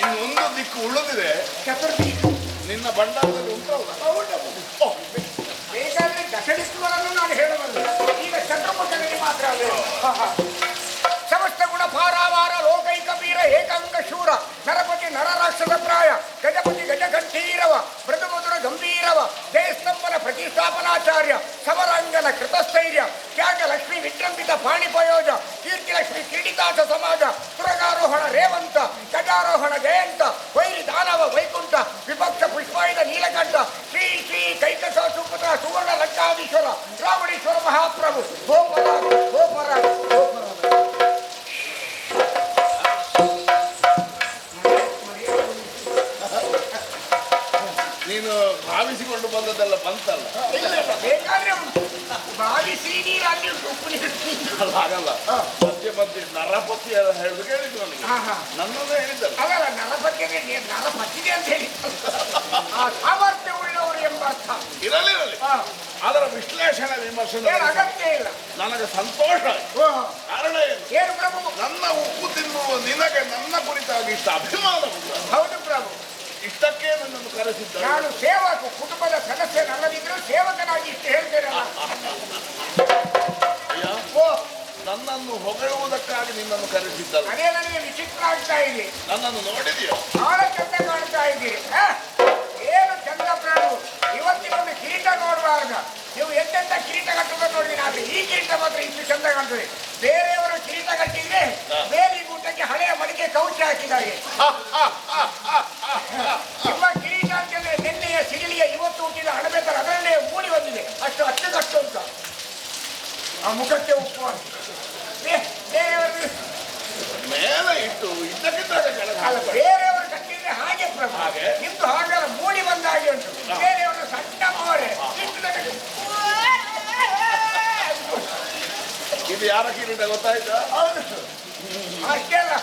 S3: ಇನ್ನೊಂದು ದಿಕ್ಕು ಉಳಿದಿದೆ,
S4: ಚತುರ್ಥಿ
S3: ನಿನ್ನ ಭಂಡಾರದಲ್ಲಿ ಉಂಟಲ್ಲ.
S4: ಬೇಕಾದ್ರೆ ದಶದಿಕ್ಕುಗಳನ್ನು ನಾನು ಹೇಳಬಲ್ಲೆ, ಈಗ ಚತುರ್ಮುಖನಿಗೆ ಮಾತ್ರ ಅಲ್ಲ. ಸಮಸ್ತ ಗುಣ ಪಾರಾವಾರ ಲೋಕೈಕ ವೀರ ಏಕಾಂಗ ಶೂರ ನರಪತಿ ನರರಾಕ್ಷಸ ಪ್ರಾಯ ಗಜಪತಿ ಗಜಗಂಠೀರವ ಮೃದುಮಧುರ ಗಂಭೀರವ ಜಯಸ್ತಂಭನ ಪ್ರತಿಷ್ಠಾಪನಾಚಾರ್ಯ ಸಮರಾಂಗನ ಕೃತಸ್ಥೈರ್ಯ ತ್ಯಾಗ ಲಕ್ಷ್ಮಿ ವಿಜೃಂಭಿತ ಪಾಣಿಪಯೋಜ ಕೀರ್ತಿಲಕ್ಷ್ಮಿ ಕ್ರೀಡಿತಾಸ ಸಮಾಜ ತುರಗಾರೋಹಣ ರೇವಂತ ಗಜಾರೋಹಣ ಜಯಂತ ವೈರಿ ದಾನವ ವೈಕುಂಠ ವಿಪಕ್ಷ ಪುಷ್ಪಾಯುಧ ನೀಲಕಂಠ ಶ್ರೀ ಶ್ರೀ ಕೈಕಸಾಸು ಪುತ್ರ ಸುವರ್ಣ ಲಂಕಾಧೀಶ್ವರ ರಾವಣೇಶ್ವರ ಮಹಾಪ್ರಭು ಗೋಪರಾಗ ಗೋಪರಾಗ ಗೋಪರಾಗ.
S3: ನೀನು ಭಾವಿಸಿಕೊಂಡು ಬಂದದ್ದೆಲ್ಲ ಬಂತಲ್ಲ.
S4: ಬೇಕಾದ್ರೆ ಭಾವಿಸಿ ನೀರು ಅಲ್ಲಿ ಉಪ್ಪು ನೀರು
S3: ಅಲ್ಲ ಹಾಗಲ್ಲ, ಮಧ್ಯೆ ಮಧ್ಯೆ ನರಪತಿ ಹೇಳುದು ಕೇಳಿದ್ದು ನನಗೆ. ನನ್ನನ್ನು ಹೇಳಿದ್ದಲ್ಲ.
S4: ಅಲ್ಲ ನರಪತಿಗೆ ನರಪತಿಗೆ ಅಂತ ಹೇಳಿ ಆ ಸಾಮರ್ಥ್ಯ ಉಳ್ಳವರು ಎಂಬ ಅರ್ಥ
S3: ಇರಲಿರಲಿ, ಅದರ ವಿಶ್ಲೇಷಣೆ ವಿಮರ್ಶೆ
S4: ಅಗತ್ಯ ಇಲ್ಲ.
S3: ನನಗೆ ಸಂತೋಷ ಆಯ್ತು. ಕಾರಣ ಏನು?
S4: ಏನು ಪ್ರಭು?
S3: ನನ್ನ ಉಪ್ಪು ತಿನ್ನುವ ನಿನಗೆ ನನ್ನ ಕುರಿತಾಗಿ ಇಷ್ಟ ಅಭಿಮಾನ ಉಂಟು.
S4: ಹೌದು ಪ್ರಭು,
S3: ಇಷ್ಟಕ್ಕೆ ನನ್ನನ್ನು ಕರೆಸಿದ್ದ.
S4: ನಾನು ಸೇವಕ, ಕುಟುಂಬದ ಸದಸ್ಯನಲ್ಲದಿದ್ದರೂ ಸೇವಕನಾಗಿ ಇಷ್ಟು ಹೇಳ್ತೇನಲ್ಲ.
S3: ಅಯ್ಯ, ನನ್ನನ್ನು ಹೊಗಳುವುದಕ್ಕಾಗಿ ನಿನ್ನನ್ನು ಕರೆಸಿದ್ದಲ್ಲ.
S4: ಅದೇ ನನಗೆ ವಿಚಿತ್ರ ಆಗ್ತಾ ಇದೆ.
S3: ನನ್ನನ್ನು ನೋಡಿದೆಯೋ?
S4: ಬಹಳ ಚಂದ ಕಾಣ್ತಾ ಇದ್ದೀರಿ. ಏನು ಚಂದ ಪ್ರಭು, ಇವತ್ತಿನೊಂದು ಕಿರೀಟ ನೋಡುವಾಗ ನೀವು ಎಂತೆಂತ ಕಿರೀಟ ಕಟ್ಟುವುದನ್ನು ನೋಡಿದ್ದೀನಿ, ಆದ್ರೆ ಈ ಕಿರೀಟ ಮಾತ್ರ ಇಷ್ಟು ಚಂದ ಕಾಣ್ತದೆ. ಬೇರೆಯವರು ಕಿರೀಟ ಕಟ್ಟಿದ್ರೆ ಬೇಲಿ ಗೂಟಕ್ಕೆ ಹಳೆಯ ಮಡಿಕೆ ಕೌಚ ಹಾಕಿದಾಗೆ. ನಿಮ್ಮ ಕಿರೀಟ ಅಂತಂದ್ರೆ ನಿನ್ನೆಯ ಸಿಡಿಲಿಯ ಇವತ್ತು ಹುಟ್ಟಿದ ಅಣಬೆತರ ಅದರಲ್ಲೇ ಮೂಡಿ ಬಂದಿದೆ, ಅಷ್ಟು ಅಚ್ಚುಕಟ್ಟು ಅಂತ. ಆ ಮುಖಕ್ಕೆ ಉಪ್ಪು ಬೇರೆಯವರು
S3: ಮೇಲೆ ಇಟ್ಟು ಇದ್ದಕ್ಕಿದ್ದಾಗ
S4: ಅಲ್ಲ, ಬೇರೆಯವರು ಕಟ್ಟಿದ್ರೆ ಹಾಗೆ ಪ್ರಭು, ನಿಮ್ದು ಹಾಗೆಲ್ಲ ಮೂಡಿ ಬಂದ ಹಾಗೆ ಉಂಟು. ಬೇರೆಯವರು ಸಣ್ಣ ಮೋರೆ
S3: ಇದು ಯಾರ ಕಿರೀಟ ಗೊತ್ತಾಯ್ತಾ?
S4: ಅಷ್ಟೇ ಅಲ್ಲ,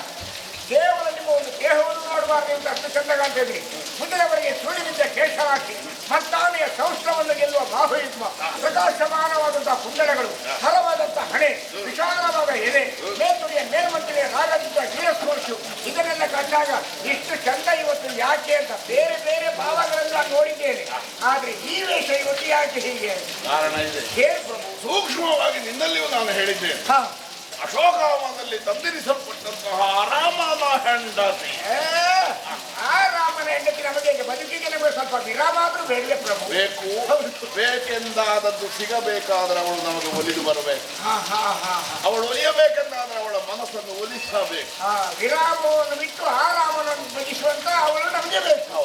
S4: ಕೇವಲ ನಿಮ್ಮ ಒಂದು ದೇಹವನ್ನು ನೋಡಬಾರ್ದು ಅಂತ ಅಷ್ಟು ಚಂದ ಕಾಣ್ತಿದ್ರಿ. ಮುಂದಿನವರಿಗೆ ಸುಳಿವಿದ್ದ ಕೇಶರಾಶಿ ಮತ್ತಾನೆಯ ಸೌಷ್ಠವನ್ನು ಗೆಲ್ಲುವ ಬಾಹುಯುಗ್ಮ ಪ್ರಕಾಶಮಾನವಾದಂತಹ ಕುಂಡಲಗಳು ಹಲವಾದಂತಹ ಹಣೆ ವಿಶಾಲವಾದ ಎದೆ ಮೇತುಡಿಯ ಮೇಲ್ಮಂತ್ರಿಯ ರಾಗದಿಂದ ವೀರಸ್ಪರ್ಶು ಇದನ್ನೆಲ್ಲ ಕಂಡಾಗ ಇಷ್ಟು ಚಂದ ಇವತ್ತು ಯಾಕೆ ಅಂತ ಬೇರೆ ಬೇರೆ ಭಾವಗಳೆಲ್ಲ ನೋಡಿದ್ದೇನೆ. ಆದ್ರೆ ಈ ವೇಷ ಇವತ್ತು ಯಾಕೆ ಹೀಗೆ?
S3: ಕಾರಣ ಇದೆ.
S4: ಹೇಳಿ ಪ್ರಭು.
S3: ಸೂಕ್ಷ್ಮವಾಗಿ ನಿನ್ನಲ್ಲಿಯೂ ನಾನು ಹೇಳಿದ್ದೇನೆ. ಅಶೋಕವನದಲ್ಲಿ ತಂದಿರಿಸಲ್ಪಟ್ಟಂತಹ ರಾಮನ ಹೆಂಡತಿ.
S4: ಆ ರಾಮನ ಹೆಂಡತಿ ನಮಗೆ ಬದುಕಿಗೆ ನಮಗೆ ಸ್ವಲ್ಪ ವಿರಾಮ ಆದ್ರೂ ಬೇಡವೇ ಪ್ರಭು?
S3: ಬೇಕು. ಬೇಕೆಂದಾದದ್ದು ಸಿಗಬೇಕಾದ್ರೆ ಅವಳು ನಮಗೆ ಒಲಿದು ಬರಬೇಕು. ಅವಳು ಒಲಿಯಬೇಕೆಂದಾದ್ರೆ ಅವಳ ಮನಸ್ಸನ್ನು ಒಲಿಸಬೇಕು.
S4: ವಿರಾಮವನ್ನು ಬಿಟ್ಟು ಆ ರಾಮನನ್ನು ಭಜಿಸುವಂತ ಅವಳು ನಮಗೆ ಬೇಕು.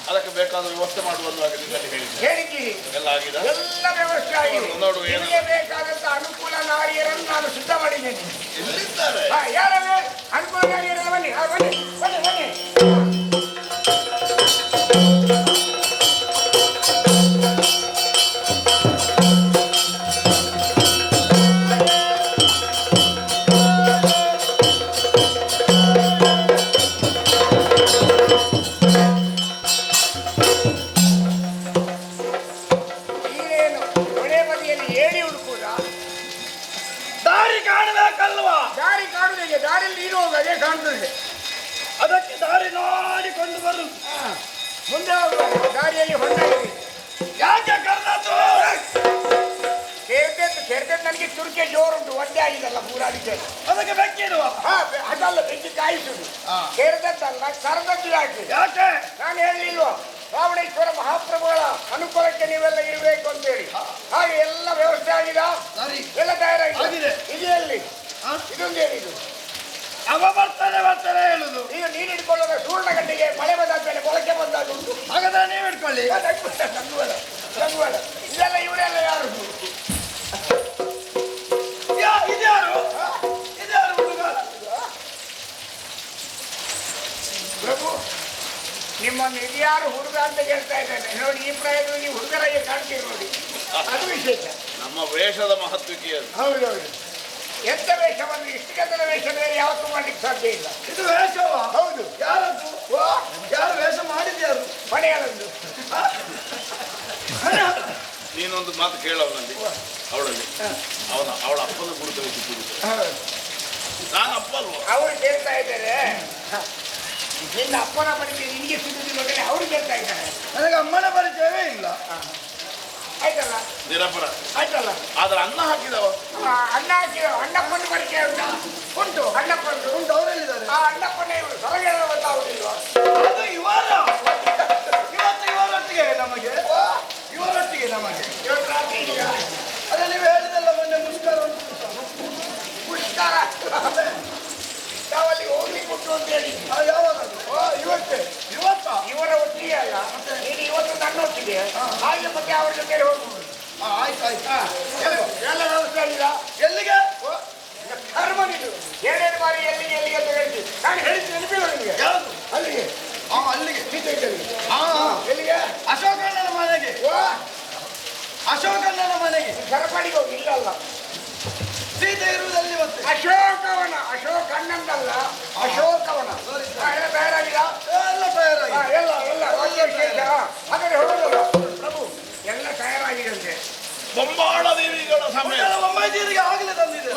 S3: ಅದಕ್ಕೆ ಬೇಕಾದ ವ್ಯವಸ್ಥೆ ಮಾಡುವುದಾಗಿ ನಿನ್ನಲ್ಲಿ
S4: ಹೇಳಿದ್ದೀರಿ.
S3: ಎಲ್ಲ ಆಗಿದೆ,
S4: ಎಲ್ಲ ವ್ಯವಸ್ಥೆ ಆಗಿದೆ.
S3: ನೋಡು,
S4: ನಿಮಗೆ ಬೇಕಾದಂತ ಅನುಕೂಲ ನಾರಿಯರನ್ನು ನಾನು ಸಿದ್ಧ ಮಾಡಿದ್ದೇನೆ.
S3: ಎಲ್ಲಿದ್ದಾರೆ?
S4: ಯಾರೇ ಅನುಕೂಲ ನಾರಿಯರೆಲ್ಲ ಬನ್ನಿ, ಬನ್ನಿ ಬನ್ನಿ ಬನ್ನಿ. ನೀನೇನು ಕೊನೆ ಬದಿಯಲ್ಲಿ ಏಣಿ ಹುಡುಕುದ?
S1: ದಾರಿ ಕಾಣಬೇಕಲ್ವಾ?
S4: ದಾರಿ ಕಾಣುವುದಿಲ್ಲ, ದಾರಿಯಲ್ಲಿ ನೀನು ಹೋಗ, ಅದೇ ಕಾಣ್ತದೆ.
S1: ಅದಕ್ಕೆ ದಾರಿ ನೋಡಿಕೊಂಡು ಬರು.
S4: ಮುಂದೆ ಹೋಗುವ ದಾರಿಯಲ್ಲಿ ಹೊಂಡ ಇದೆ.
S1: ಯಾಕೆ ಕರ್ನದ್ದು?
S4: ಸೇರ್ದೆ ನನಗೆ ತುರ್ಕೆ ಜೋರುಂಟು, ಒಡ್ಡೆ ಆಗಿದಲ್ಲ ಪೂರಾಡಿಕೆ.
S1: ಅದಕ್ಕೆ ಬೆಕ್ಕಿಡುವ.
S4: ಅದಲ್ಲ ಬೆಂಕಿ ಕಾಯಿಸುದು. ಸೇರಿದದ್ದಲ್ಲ, ಕರೆದದ್ದು ಯಾಕೆ?
S1: ಯಾಕೆ?
S4: ನಾನು ಹೇಳಲಿಲ್ವಾ ರಾವಣೇಶ್ವರ ಮಹಾಪ್ರಭುಗಳ ಅನುಕೂಲಕ್ಕೆ ನೀವೆಲ್ಲ ಇರಬೇಕು ಅಂತೇಳಿ. ಹಾಗೆ ಎಲ್ಲ ವ್ಯವಸ್ಥೆ ಆಗಿದೆ, ಎಲ್ಲ ತಯಾರಾಗಿದೆ. ಇದೆಯಲ್ಲಿ ಇದೊಂದು ಏನಿದು?
S1: ಅವ ಬರ್ತಾನೆ ಹೇಳುದು.
S4: ಈಗ ನೀನು ಇಟ್ಕೊಳ್ಳೋದ ಸೂರ್ಣಗಡ್ಡೆಗೆ ಮಳೆ ಬಂದಾದ್ಮೇಲೆ ಮೊಳಕೆ ಬಂದಾಗ ಉಂಟು.
S1: ಹಾಗಾದ್ರೆ ನೀವು ಇಟ್ಕೊಳ್ಳಿ.
S4: ರಂಗುವಳ ಇದೆಲ್ಲ ಇವರೆಲ್ಲ ಯಾರು?
S1: ಇದ್ಯಾರು ಹುಡುಗ?
S4: ಪ್ರಭು, ನಿಮ್ಮನ್ನು ಇದ್ಯಾರು ಹುಡುಗ ಅಂತ ಕೇಳ್ತಾ ಇದ್ದೇನೆ ನೋಡಿ. ಈ ಪ್ರಾಯದಲ್ಲಿ ನೀವು ಹುಡುಗರಾಗಿ ಕಾಣ್ತೀರಿ ನೋಡಿ, ಅದು ವಿಶೇಷ.
S3: ನಮ್ಮ ವೇಷದ ಮಹತ್ವಕ್ಕೆ ಅದು.
S4: ಹೌದೌದು. ಎಂತ ವೇಷವನ್ನು ಇಷ್ಟು ಗದ್ದಲ ವೇಷ ಬೇರೆ ಯಾವತ್ತೂ ಮಾಡ್ಲಿಕ್ಕೆ ಸಾಧ್ಯ ಇಲ್ಲ.
S1: ಇದು ವೇಷವ?
S4: ಹೌದು.
S1: ಯಾರದ್ದು? ಯಾರು ವೇಷ ಮಾಡಿದ
S4: ಮನೆಯಲ್ಲೊಂದು
S3: ನೀನೊಂದು ಮಾತು ಕೇಳವನಲ್ಲಿ ಅವಳಲ್ಲಿ ಅವಳ ಅಪ್ಪನ ಗುರುತು ನಾನು ಅಪ್ಪ ಅಲ್ವಾ?
S4: ಅವರು ಕೇಳ್ತಾ ಇದ್ದಾರೆ ನಿನ್ನ ಅಪ್ಪನ ಪರಿಚಯ ನಿನಗೆ ಸಿಗುದಿಲ್ಲ ಅವರು ಕೇಳ್ತಾ ಇದ್ದಾರೆ.
S1: ನನಗೆ ಅಮ್ಮನ ಪರಿಚಯವೇ ಇಲ್ಲ.
S4: ಆಯ್ತಲ್ಲ
S3: ನಿರಪರ
S4: ಆಯ್ತಲ್ಲ.
S3: ಆದ್ರೆ ಅನ್ನ ಹಾಕಿದವ
S4: ಅಣ್ಣ ಅಣ್ಣಪ್ಪನ ಪರಿಚಯ ಉಂಟಾ? ಉಂಟು. ಅಣ್ಣಪ್ಪನ
S1: ಉಂಟು. ಅವರೆಲ್ಲಿದ್ದಾರೆ?
S4: ಆ ಅಣ್ಣಪ್ಪನ ಹೊರಗೆ ಗೊತ್ತಾಗುದಿಲ್ವಾ?
S1: ಅದು ಇವರೊಟ್ಟಿಗೆ ನಮಗೆ
S4: ಇವತ್ತು ರಾತ್ರಿ ಈಗ
S1: ಅದೇ ನೀವು ಹೇಳಿದಲ್ಲ ಮೊನ್ನೆ ಮುಷ್ಕರ
S4: ಪುಷ್ಕರ ನಾವಲ್ಲಿ ಹೋಗ್ಲಿಕ್ಕೆ ಉಂಟು ಅಂತ ಹೇಳಿ.
S1: ಯಾವಾಗ?
S4: ಇವತ್ತೇ. ಇವರ ಒಟ್ಟಿಗೆ ಅಲ್ಲ, ನೀನು ಇವತ್ತು ನನ್ನ ಒಟ್ಟಿಗೆ ಹಾಗೆ ಮತ್ತೆ ಅವ್ರ ಜೊತೆ ಹೋಗ್ಬೋದು.
S1: ಆಯ್ತು.
S4: ಎಲ್ಲ ವ್ಯವಸ್ಥೆ ಇಲ್ಲ.
S1: ಎಲ್ಲಿಗೆ?
S4: ಕರ್ಮ ನೀನು ಎರಡೇನು ಬಾರಿ ಎಲ್ಲಿಗೆ ಅಂತ ಹೇಳ್ತೀನಿ. ನಾನು ಹೇಳಿದ್ದು ನೆನಪಿಲ್ಲ ನಿಮಗೆ?
S1: ಯಾವುದು?
S4: ಅಲ್ಲಿಗೆ
S1: ಅಲ್ಲಿಗೆ
S4: ಸೀತೆ ಇದ್ದಲ್ಲಿ.
S1: ಎಲ್ಲಿಗೆ? ಅಶೋಕಣ್ಣನ ಮನೆಗೆ. ಅಶೋಕಣ್ಣನ ಮನೆಗೆ
S4: ಸರಪಡಿಗೆ ಹೋಗಿ. ಇಲ್ಲ ಅಲ್ಲ,
S1: ಸೀತೆ ಇರುವುದಲ್ಲಿ ಮತ್ತೆ
S4: ಅಶೋಕವನ. ಅಶೋಕಣ್ಣಂದಲ್ಲ, ಅಶೋಕವನ. ಎಲ್ಲ ತಯಾರಾಗಿಲ್ಲ?
S1: ಎಲ್ಲ ತಯಾರಾಗಿ
S4: ಎಲ್ಲ ವಿಶೇಷ ಹಾಗಾದ್ರೆ ಹೊರಡಲ್ಲ ಪ್ರಭು. ಎಲ್ಲ ತಯಾರಾಗಿದಂತೆ.
S3: ಬೊಂಬಾಳ ದೇವಿಗಳ ಸಮಯ.
S1: ಮುಂಬೈ ಜೀರಿಗೆ ಆಗಲೇ ತಂದಿದೆ.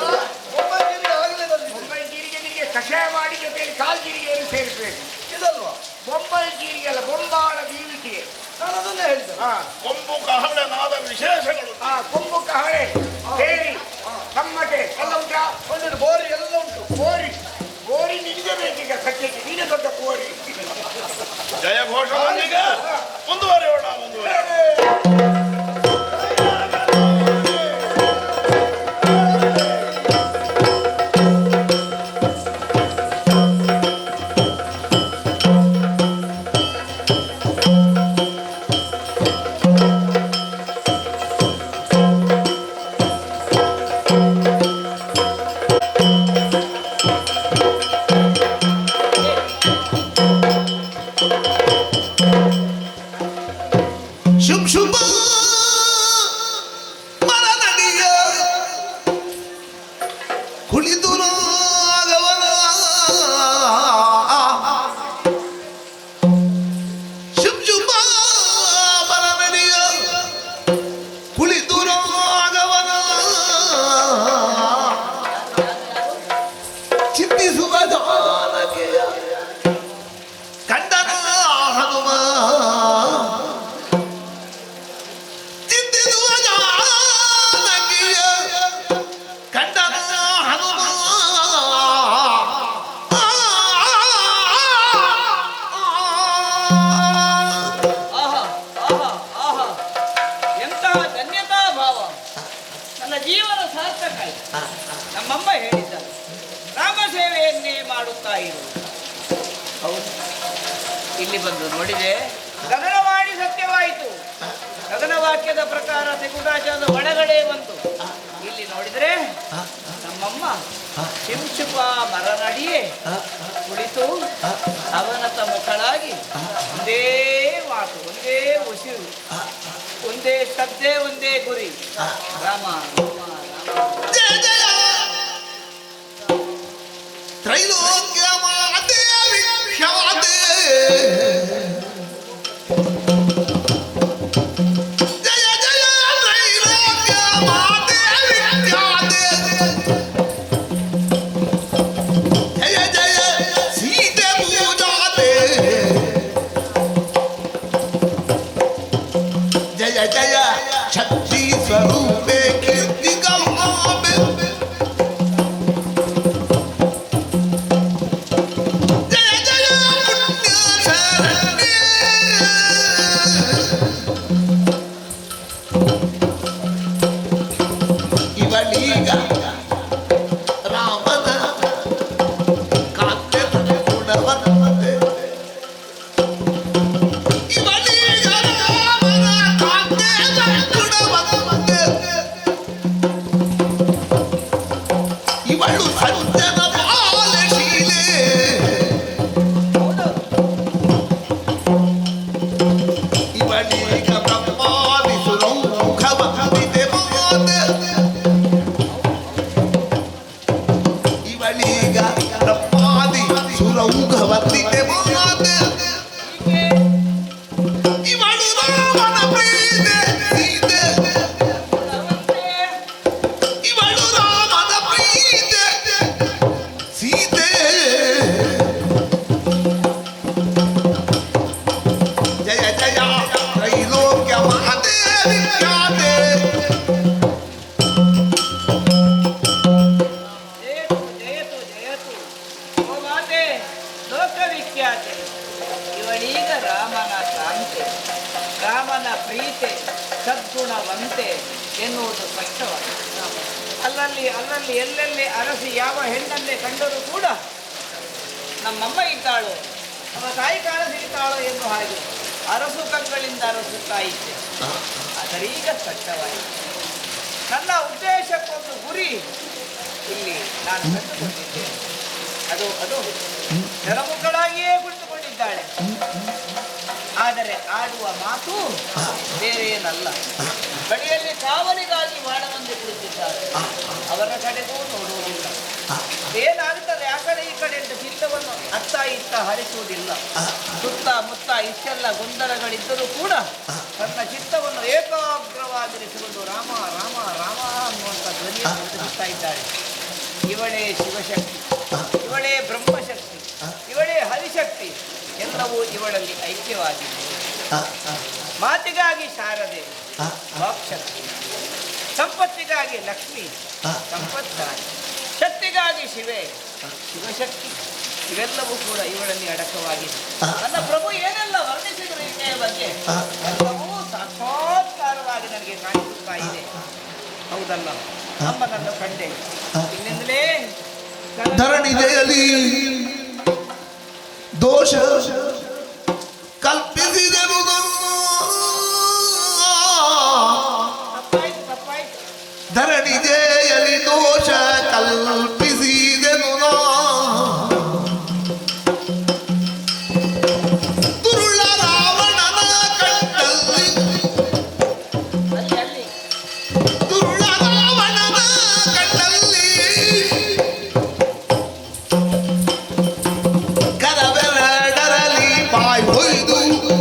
S4: ಮುಂಬೈ ಜೀರಿಗೆ ನಿನಗೆ ಕಷಾಯ ಮಾಡಿ ಜೊತೆಯಲ್ಲಿ ಕಾಲ್ ಜೀರಿಗೆಯನ್ನು ಸೇರಿಸಬೇಕು.
S1: ಇದಲ್ವಾ?
S4: ಬೊಂಬೈ ಜೀರಿಗೆ ಅಲ್ಲ, ಬೊಂಬಾಳ ಜೀವಿಕೆ.
S1: ನಾನು ಅದನ್ನೇ ಹೇಳಿದ್ದೆ.
S3: ಕೊಂಬು ಕಹಳೆನಾದ ವಿಶೇಷಗಳು.
S4: ಕೊಂಬು ಕಹಳೆ, ಬೇರಿ, ಕಮ್ಮಟೆ ಎಲ್ಲ ಉಂಟಾ?
S1: ಒಂದಿನ ಬೋರಿ ಎಲ್ಲ ಉಂಟು.
S4: ಗೋರಿ ನಿನಗೆ ಬೇಕೀಗ ಸತ್ಯಕ್ಕೆ. ನೀನೇ ದೊಡ್ಡ ಗೋರಿ.
S3: ಜಯ ಘೋಷವನ್ನೀಗ ಮುಂದುವರೆಯೋಣ.
S2: ಶುಭ ಮರನಡಿಯ ಕುಳಿತು ರಾಗವನ ಶುಭ ಮರನಡಿಯ ಕುಳಿತು ರಾಗವನ ಚಿಂತಿಸುವ ಜಾನಕಿಯ ಕಂಡನ ಹನುಮ
S1: ನಮ್ಮಮ್ಮ ಹೇಳಿದ್ದ ರಾಮ ಸೇವೆಯನ್ನೇ ಮಾಡುತ್ತಾ ಇರು. ಹೌದು, ಇಲ್ಲಿ ಬಂದು ನೋಡಿದೆ, ಗಗನವಾಣಿ ಸತ್ಯವಾಯಿತು. ಗಗನವಾಕ್ಯದ ಪ್ರಕಾರ ತ್ರಿಕುಟಾಚರದ ಒಳಗಡೆ ಬಂತು. ಇಲ್ಲಿ ನೋಡಿದ್ರೆ ನಮ್ಮಮ್ಮ ಶಿಂಶುಪ ಮರನಡಿಯೇ ಕುಳಿತು ಅವನತ ಮಕ್ಕಳಾಗಿ ಒಂದೇ ಮಾತು, ಒಂದೇ ಉಸಿರು, ಒಂದೇ ಶ್ರದ್ಧೆ, ಒಂದೇ ಗುರಿ. ರಾಮ
S2: ಜಯ ಜಯ ತ್ರೈಲೋಕ್ಯ ಮಾತೆ ವಿಖ್ಯಾತೆ ಜಯ ಜಯ ತ್ರೈಲೋಕ್ಯ ಮಾತೆ ವಿಖ್ಯಾತೆ ಜಯ ಜಯ ಸೀತೆ ಪೂಜಾತೆ ಜಯ ಜಯ ಶಕ್ತಿ ಸ್ವರೂಪೆ ಕೀರ್ತಿ ಗೌರವೆ ಜಯ ಜಯ ಪುಣ್ಯ ಶರಣ್ಯೆ ಇವಳೀಗ ರಾಮನ ಕಾಂತೆ ಗುಣವಂತೆ ಇವಳೀಗ ರಾಮನ ಕಾಂತೆ ಗುಣವಂತೆ ಇವಳು ಸಜ್ಜನ ಬಾಲಶೀಲೆ ಇವಳೀಗ ಬ್ರಹ್ಮಾದಿ ಸುರೌಖವಹಿತೆ ಮಾತೆ ಇವಳೀಗ ಬ್ರಹ್ಮಾದಿ ಸುರೌಖವಹಿತೆ ಮಾತೆ
S1: ಲೋಕವಿಖ್ಯಾತೆ. ಇವಳೀಗ ರಾಮನ ಕಾಂತೆ, ರಾಮನ ಪ್ರೀತೆ, ಸದ್ಗುಣವಂತೆ ಎನ್ನುವುದು ಸ್ಪಷ್ಟವಾಗಿದೆ. ಅಲ್ಲಲ್ಲಿ ಎಲ್ಲೆಲ್ಲಿ ಅರಸಿ ಯಾವ ಹೆಣ್ಣನ್ನೇ ಕಂಡರೂ ಕೂಡ ನಮ್ಮಮ್ಮ ಇದ್ದಾಳು, ನಮ್ಮ ತಾಯಿ ಕಾಣಸಿಗ್ತಾಳೋ ಎನ್ನುವ ಹಾಗೆ ಅರಸು ಕಂಗಳಿಂದ ಅರಸುತ್ತಾ ಇದ್ದೆ. ಆದರೆ ಈಗ ಸ್ಪಷ್ಟವಾಯಿತು. ನನ್ನ ಉದ್ದೇಶಕ್ಕೊಂದು ಗುರಿ ಇಲ್ಲಿ ನಾನು ಕಂಡುಕೊಂಡಿದ್ದೇನೆ. ಅದು ಜನಮುಖಳಾಗಿಯೇ ಕುಳಿತುಕೊಂಡಿದ್ದಾಳೆ. ಆದರೆ ಆಡುವ ಮಾತು ಬೇರೆ ಏನಲ್ಲ. ಬಳಿಯಲ್ಲಿ ಕಾವಲಿಗಾಗಿ ಬಾಣ ಮಂದಿ ಕುಳಿತಿದ್ದಾರೆ. ಅವರ ಕಡೆಗೂ ನೋಡುವುದಿಲ್ಲ. ಏನಾಗುತ್ತದೆ ಆ ಕಡೆ ಈ ಕಡೆ ಅಂತ ಚಿತ್ತವನ್ನು ಅತ್ತ ಇತ್ತ ಹರಿಸುವುದಿಲ್ಲ. ಸುತ್ತ ಮುತ್ತ ಇಷ್ಟೆಲ್ಲ ಗೊಂದಲಗಳಿದ್ದರೂ ಕೂಡ ತನ್ನ ಚಿತ್ತವನ್ನು ಏಕಾಗ್ರವಾಗಿರಿಸಿಕೊಂಡು ರಾಮ ರಾಮ ರಾಮ ಅನ್ನುವಂಥ ಧ್ವನಿಯನ್ನು ಎದುರಿಸ್ತಾ ಇದ್ದಾಳೆ. ಇವಳೇ ಶಿವಶಕ್ತಿ, ಇವಳೇ ಬ್ರಹ್ಮಶಕ್ತಿ, ಇವಳೇ ಹರಿಶಕ್ತಿ, ಎಲ್ಲವೂ ಇವಳಲ್ಲಿ ಐಕ್ಯವಾಗಿದೆ. ಮಾತಿಗಾಗಿ ಶಾರದೆ ವಾಕ್ಶಕ್ತಿ, ಸಂಪತ್ತಿಗಾಗಿ ಲಕ್ಷ್ಮಿ ಸಂಪತ್ತಾಗಿ, ಶಕ್ತಿಗಾಗಿ ಶಿವಶಕ್ತಿ, ಇವೆಲ್ಲವೂ ಕೂಡ ಇವಳಲ್ಲಿ ಅಡಕವಾಗಿದೆ. ನನ್ನ ಪ್ರಭು ಏನೆಲ್ಲ ವರ್ಣಿಸಿದರು ಈಕೆಯ ಬಗ್ಗೆ ಎಲ್ಲವೂ ಸಾಕ್ಷಾತ್ಕಾರವಾಗಿ ನನಗೆ ಕಾಣಿಸುತ್ತಾ ಇದೆ. ಹೌದಲ್ಲ, ನಮ್ಮನನ್ನು ಕಂಡೆ ಇಲ್ಲಿಂದಲೇ
S2: ಧರಣಿಗೆಯಲ್ಲಿ ದೋಷ ಕಲ್ಪಿಸಿದೆನು.
S1: ತಪ್ಪಾಯ್ತು.
S2: ಧರಣಿಗೆಯಲ್ಲಿ ದೋಷ ಕಲ್ಪಿಸಿದೆನು. ದುರುಳ ರಾವಣನ ಕಣ್ಣಲ್ಲಿ,
S1: ಅಲ್ಲಿ
S2: ದುರುಳ ರಾವಣನ ಕಣ್ಣಲ್ಲಿ ಕರವೆರಡರಲ್ಲಿ ಬಾಯ್ ಹೊಯ್ದು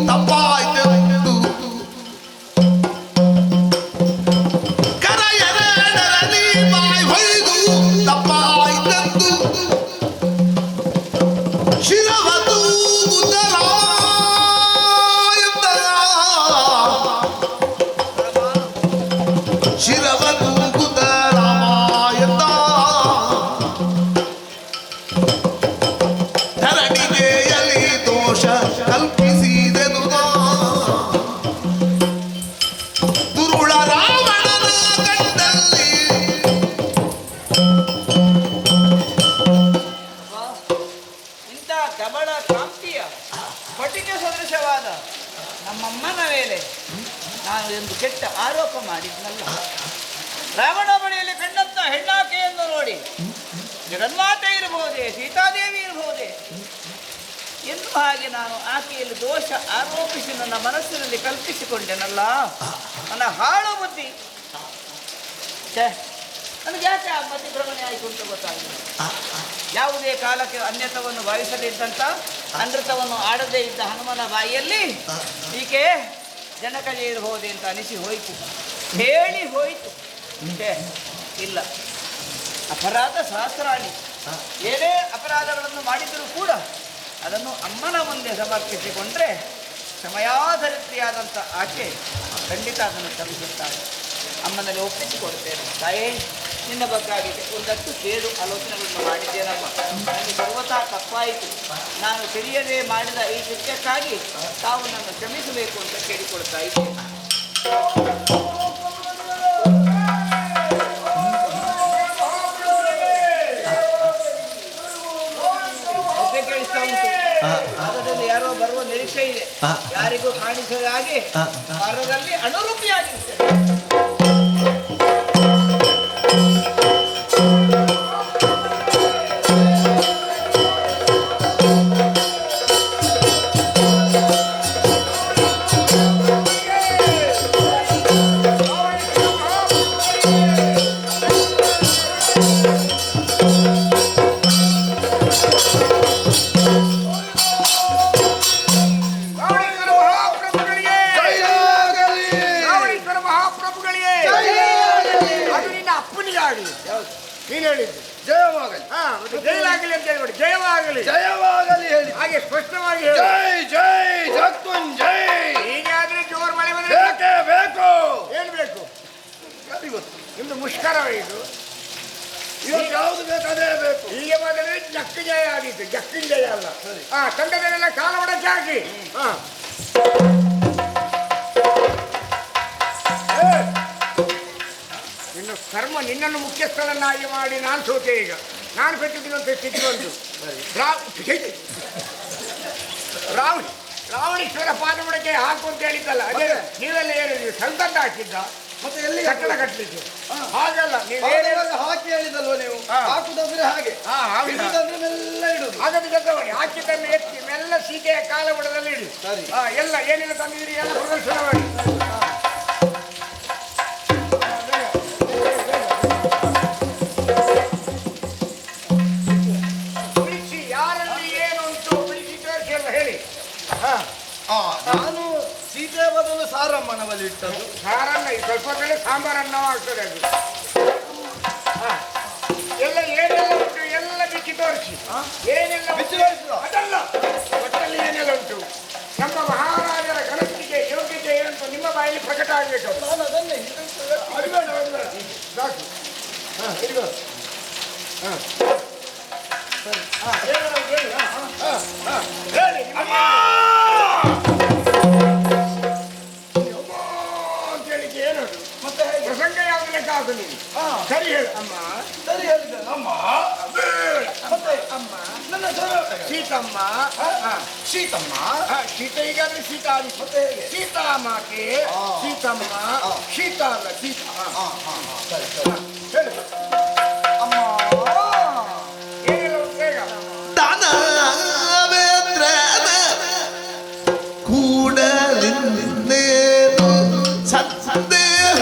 S2: ತಪ್ಪಾಯ್ತೆಂದು, ಕರ ಎರಡರಲ್ಲಿ ಬಾಯ್ ಹೊಯ್ದು ತಪ್ಪಾಯ್ತೆಂದು ಶಿರವ ತೂಗುತ್ತಲ ಶಿರವ ತೂಗುತ್ತ ರಾಮಾಯಣ. ಧರಣಿಗೆಯಲ್ಲಿ ದೋಷ ಕಲ್ಪಿಸಿದೆನು. ದುರುಳ ರಾವಣನ ಕಣ್ಣಲ್ಲಿ
S1: ಇಂಥ ಕಬಳ ಕಾಂತಿಯ ಸ್ಫಟಿಕ ಸದೃಶವಾದ ನಮ್ಮಮ್ಮನ ಮೇಲೆ ನಾನು ಒಂದು ಕೆಟ್ಟ ಆರೋಪ ಮಾಡಿದ್ನಲ್ಲ. ರಾವಣ ಬಳಿಯಲ್ಲಿ ಕಂಡಂತ ಹೆಣ್ಣಾಕೆಯನ್ನು ನೋಡಿ ಜಗನ್ಮಾತೆ ಇರಬಹುದೇ, ಸೀತಾದೇವಿ ಇರಬಹುದೇ ಎನ್ನುವ ಹಾಗೆ ನಾನು ಆಕೆಯಲ್ಲಿ ದೋಷ ಆರೋಪಿಸಿ ನನ್ನ ಮನಸ್ಸಿನಲ್ಲಿ ಕಲ್ಪಿಸಿಕೊಂಡೆನಲ್ಲ. ನನ್ನ ಹಾಳು ಬುದ್ಧಿ, ನನಗೆ ಯಾಕೆ ಆ ಮತಿ ಭ್ರಮಣೆ ಆಯಿತು ಅಂತ ಗೊತ್ತಾಗಲಿಲ್ಲ. ಯಾವುದೇ ಕಾಲಕ್ಕೆ ಅನ್ಯತವನ್ನು ಭಾವಿಸದಿದ್ದಂಥ, ಅನೃತವನ್ನು ಆಡದೇ ಇದ್ದ ಹನುಮನ ಬಾಯಿಯಲ್ಲಿ ಈಕೆ ಜನಕಜೆ ಇರಬಹುದೇ ಅಂತ ಅನಿಸಿ ಹೋಯಿತು, ಹೇಳಿ ಹೋಯಿತು. ಇಲ್ಲ, ಅಪರಾಧ ಸಹಸ್ರಾಣಿ. ಏನೇ ಅಪರಾಧಗಳನ್ನು ಮಾಡಿದರೂ ಕೂಡ ಅದನ್ನು ಅಮ್ಮನ ಮುಂದೆ ಸಮರ್ಪಿಸಿಕೊಂಡ್ರೆ ಸಮಯಾಧರಿತ್ರಿಯಾದಂಥ ಆಕೆ ಖಂಡಿತ ಅದನ್ನು ಕ್ಷಮಿಸುತ್ತಾಳೆ. ಅಮ್ಮನಲ್ಲಿ ಒಪ್ಪಿಸಿಕೊಡ್ತೇನೆ. ತಾಯೇ, ನಿನ್ನ ಬಗ್ಗಾಗಿದೆ ಒಂದಷ್ಟು ಕೇಡು ಆಲೋಚನೆಗಳನ್ನು ಮಾಡಿದ್ದೇನಮ್ಮ. ನನಗೆ ಸರ್ವತಾ ತಪ್ಪಾಯಿತು. ನಾನು ತಿಳಿಯದೆ ಮಾಡಿದ ಈ ಕೃತ್ಯಕ್ಕಾಗಿ ತಾವು ನನ್ನ ಕ್ಷಮಿಸಬೇಕು ಅಂತ ಕೇಳಿಕೊಳ್ತಾ ಇದ್ದೇನೆ. ಕೇಳಿಸ್ತಾ ಉಂಟು. ಭಾರತದಲ್ಲಿ ಯಾರೋ ಬರುವ ನಿರೀಕ್ಷೆ ಇದೆ. ಯಾರಿಗೂ ಕಾಣಿಸದ ಹಾಗೆ ಭಾರತದಲ್ಲಿ ಅನುರೂಪಿಯಾಗಿರ್ತದೆ.
S4: ನೀನು ಹೇಳಿದ್ದು
S3: ಜಯವಾಗಲಿ.
S4: ಜಯವಾಗಲಿ ಅಂತ ಹೇಳ್ಬೇಡಿ, ಜಯವಾಗಲಿ
S3: ಜಯವಾಗಲಿ ಹೇಳಿ.
S4: ಹಾಗೆ ಸ್ಪಷ್ಟವಾಗಿ ಹೇಳಿ.
S3: ಜೈ ಜೈ ಜಗತ್ವಂಜೈ.
S4: ಹೀಗಾದ್ರೆ ಜೋರ್ ಮಳೆ ಬಂದ್ರೆ
S3: ಬೇಕೇ ಬೇಕು.
S4: ಏನ್ ಬೇಕು?
S3: ಇವತ್ತು
S4: ನಿಮ್ದು ಮುಷ್ಕರವೇ ಇದು?
S3: ಇವತ್ತು ಯಾವುದು ಬೇಕು ಅದೇ ಬೇಕು.
S4: ಹೀಗೆ ಮಾಡಿದ್ರೆ ಚಕ್ಕ ಜಯ ಆದೀತು, ಜಕ್ಕಿನ ಜಯ ಅಲ್ಲ. ತಂಡದಲ್ಲೆಲ್ಲ ಕಾಲ ಒಡಕ್ಕೆ ಹಾಕಿ. ನಿನ್ನ ಕರ್ಮ ನಿನ್ನನ್ನು ಮುಖ್ಯಸ್ಥಳನ್ನಾಗಿ ಮಾಡಿ ನಾನು ಸೋತೆ. ಈಗ ನಾನು ಪೆಟ್ಟಿದ್ದಂತ ಸ್ಥಿತಿ ಬಂತು. ರಾವಣೇಶ್ವರ ಪಾದಬುಡಕ್ಕೆ ಹಾಕು ಅಂತ ಹೇಳಿದ್ದಲ್ಲ, ಅದೇ ನೀವೆಲ್ಲ ಹೇಳಿದ್ವಿ. ಸಂತಂಡ ಹಾಕಿದ್ದ
S5: ಮತ್ತೆ ಎಲ್ಲಿ
S4: ಕಟ್ಟಡ ಕಟ್ಟಲಿಕ್ಕೆ ಹಾಗಲ್ಲ. ನೀವು
S5: ಹಾಕಿ ಹೇಳಿದಲ್ವ ನೀವು? ಹಾಕುದಂದ್ರೆ ಹಾಗೆ ಮೆಲ್ಲ ಇಡುದು.
S4: ಹಾಗಾದ್ರೆ ಗದ್ದವಣಿ ಹಾಕಿದ್ದನ್ನು ಎತ್ತಿ ಮೆಲ್ಲ ಸೀತೆಯ ಕಾಲ ಬುಡದಲ್ಲಿ ಇಡಿ. ಎಲ್ಲ ಏನೆಲ್ಲ ತಂದಿದ್ದೀರಿ ಎಲ್ಲ ಪ್ರದರ್ಶನ ಮಾಡಿ. ಬಿಡಿಸಿ ಯಾರಲ್ಲಿ ಏನು ಉಂಟು ಬಿಡಿಸಿ ತೋರಿಸಿ ಎಲ್ಲ ಹೇಳಿ.
S5: ನಾನು ಸೀತೆ ಬದಲು ಸಾರಮ್ಮನ ಬಲಿ ಇಟ್ಟದ್ದು.
S4: ಸಾರನ್ನ ಸ್ವಲ್ಪ ಕಡೆ ಸಾಂಬಾರನ್ನ ಆಗ್ತದೆ ಅದು. ಎಲ್ಲ ಏನೆಲ್ಲ ಉಂಟು ಎಲ್ಲ ಬಿಚ್ಚಿ ತೋರಿಸಿ. ಏನೆಲ್ಲ
S5: ಬಿಚ್ಚಿ ತೋರಿಸುವ?
S4: ಅದಲ್ಲ, ಒಟ್ಟಲ್ಲಿ ಏನೆಲ್ಲ ಉಂಟು. ನಮ್ಮ ಮಹಾರಾಜರ ಘನತೆಗೆ ಯೋಗ್ಯತೆ ಏನಂತ ನಿಮ್ಮ ಬಾಯಲ್ಲಿ ಪ್ರಕಟ ಆಗಬೇಕು.
S5: ನಾನು ಅದನ್ನೇ
S4: ಸಾಕು. ಹೇಳಿ ಅಂತೇಳಿಕೆ ಏನದು?
S5: ಮತ್ತೆ ಹೇಗೆ?
S4: ಪ್ರಸಂಗ ಯಾವ್ದು ಲೆಕ್ಕ ಹಾಕು ನೀನು. ಸರಿ ಹೇಳು. ಅಮ್ಮ
S5: ಸರಿ ಹೇಳಿದೆ ಅಮ್ಮ. ಮತ್ತೆ
S4: ಅಮ್ಮ
S5: ನನ್ನ ಸ್ವರ
S4: ಸೀತಮ್ಮ.
S5: ಶೀತಮ್ಮ.
S4: ಶೀತ ಈಗಾದ್ರೆ ಶೀತ ಆಗಿ
S5: ಮತ್ತೆ ಹೇಗೆ?
S4: ಸೀತಾ ಮಾತೆ ಸೀತಮ್ಮ. ಶೀತ ಅಲ್ಲ ಸೀತ.
S5: ಸರಿ ಸರಿ
S4: ಹೇಳು
S5: ಅಮ್ಮ.
S4: ಏನೆಲ್ಲ ಉಂಟು ಬೇಗ.
S2: ದಾನವೇಂದ್ರನ ಕೂಡಲಿನ್ನೇನು ಸಂದೇಹ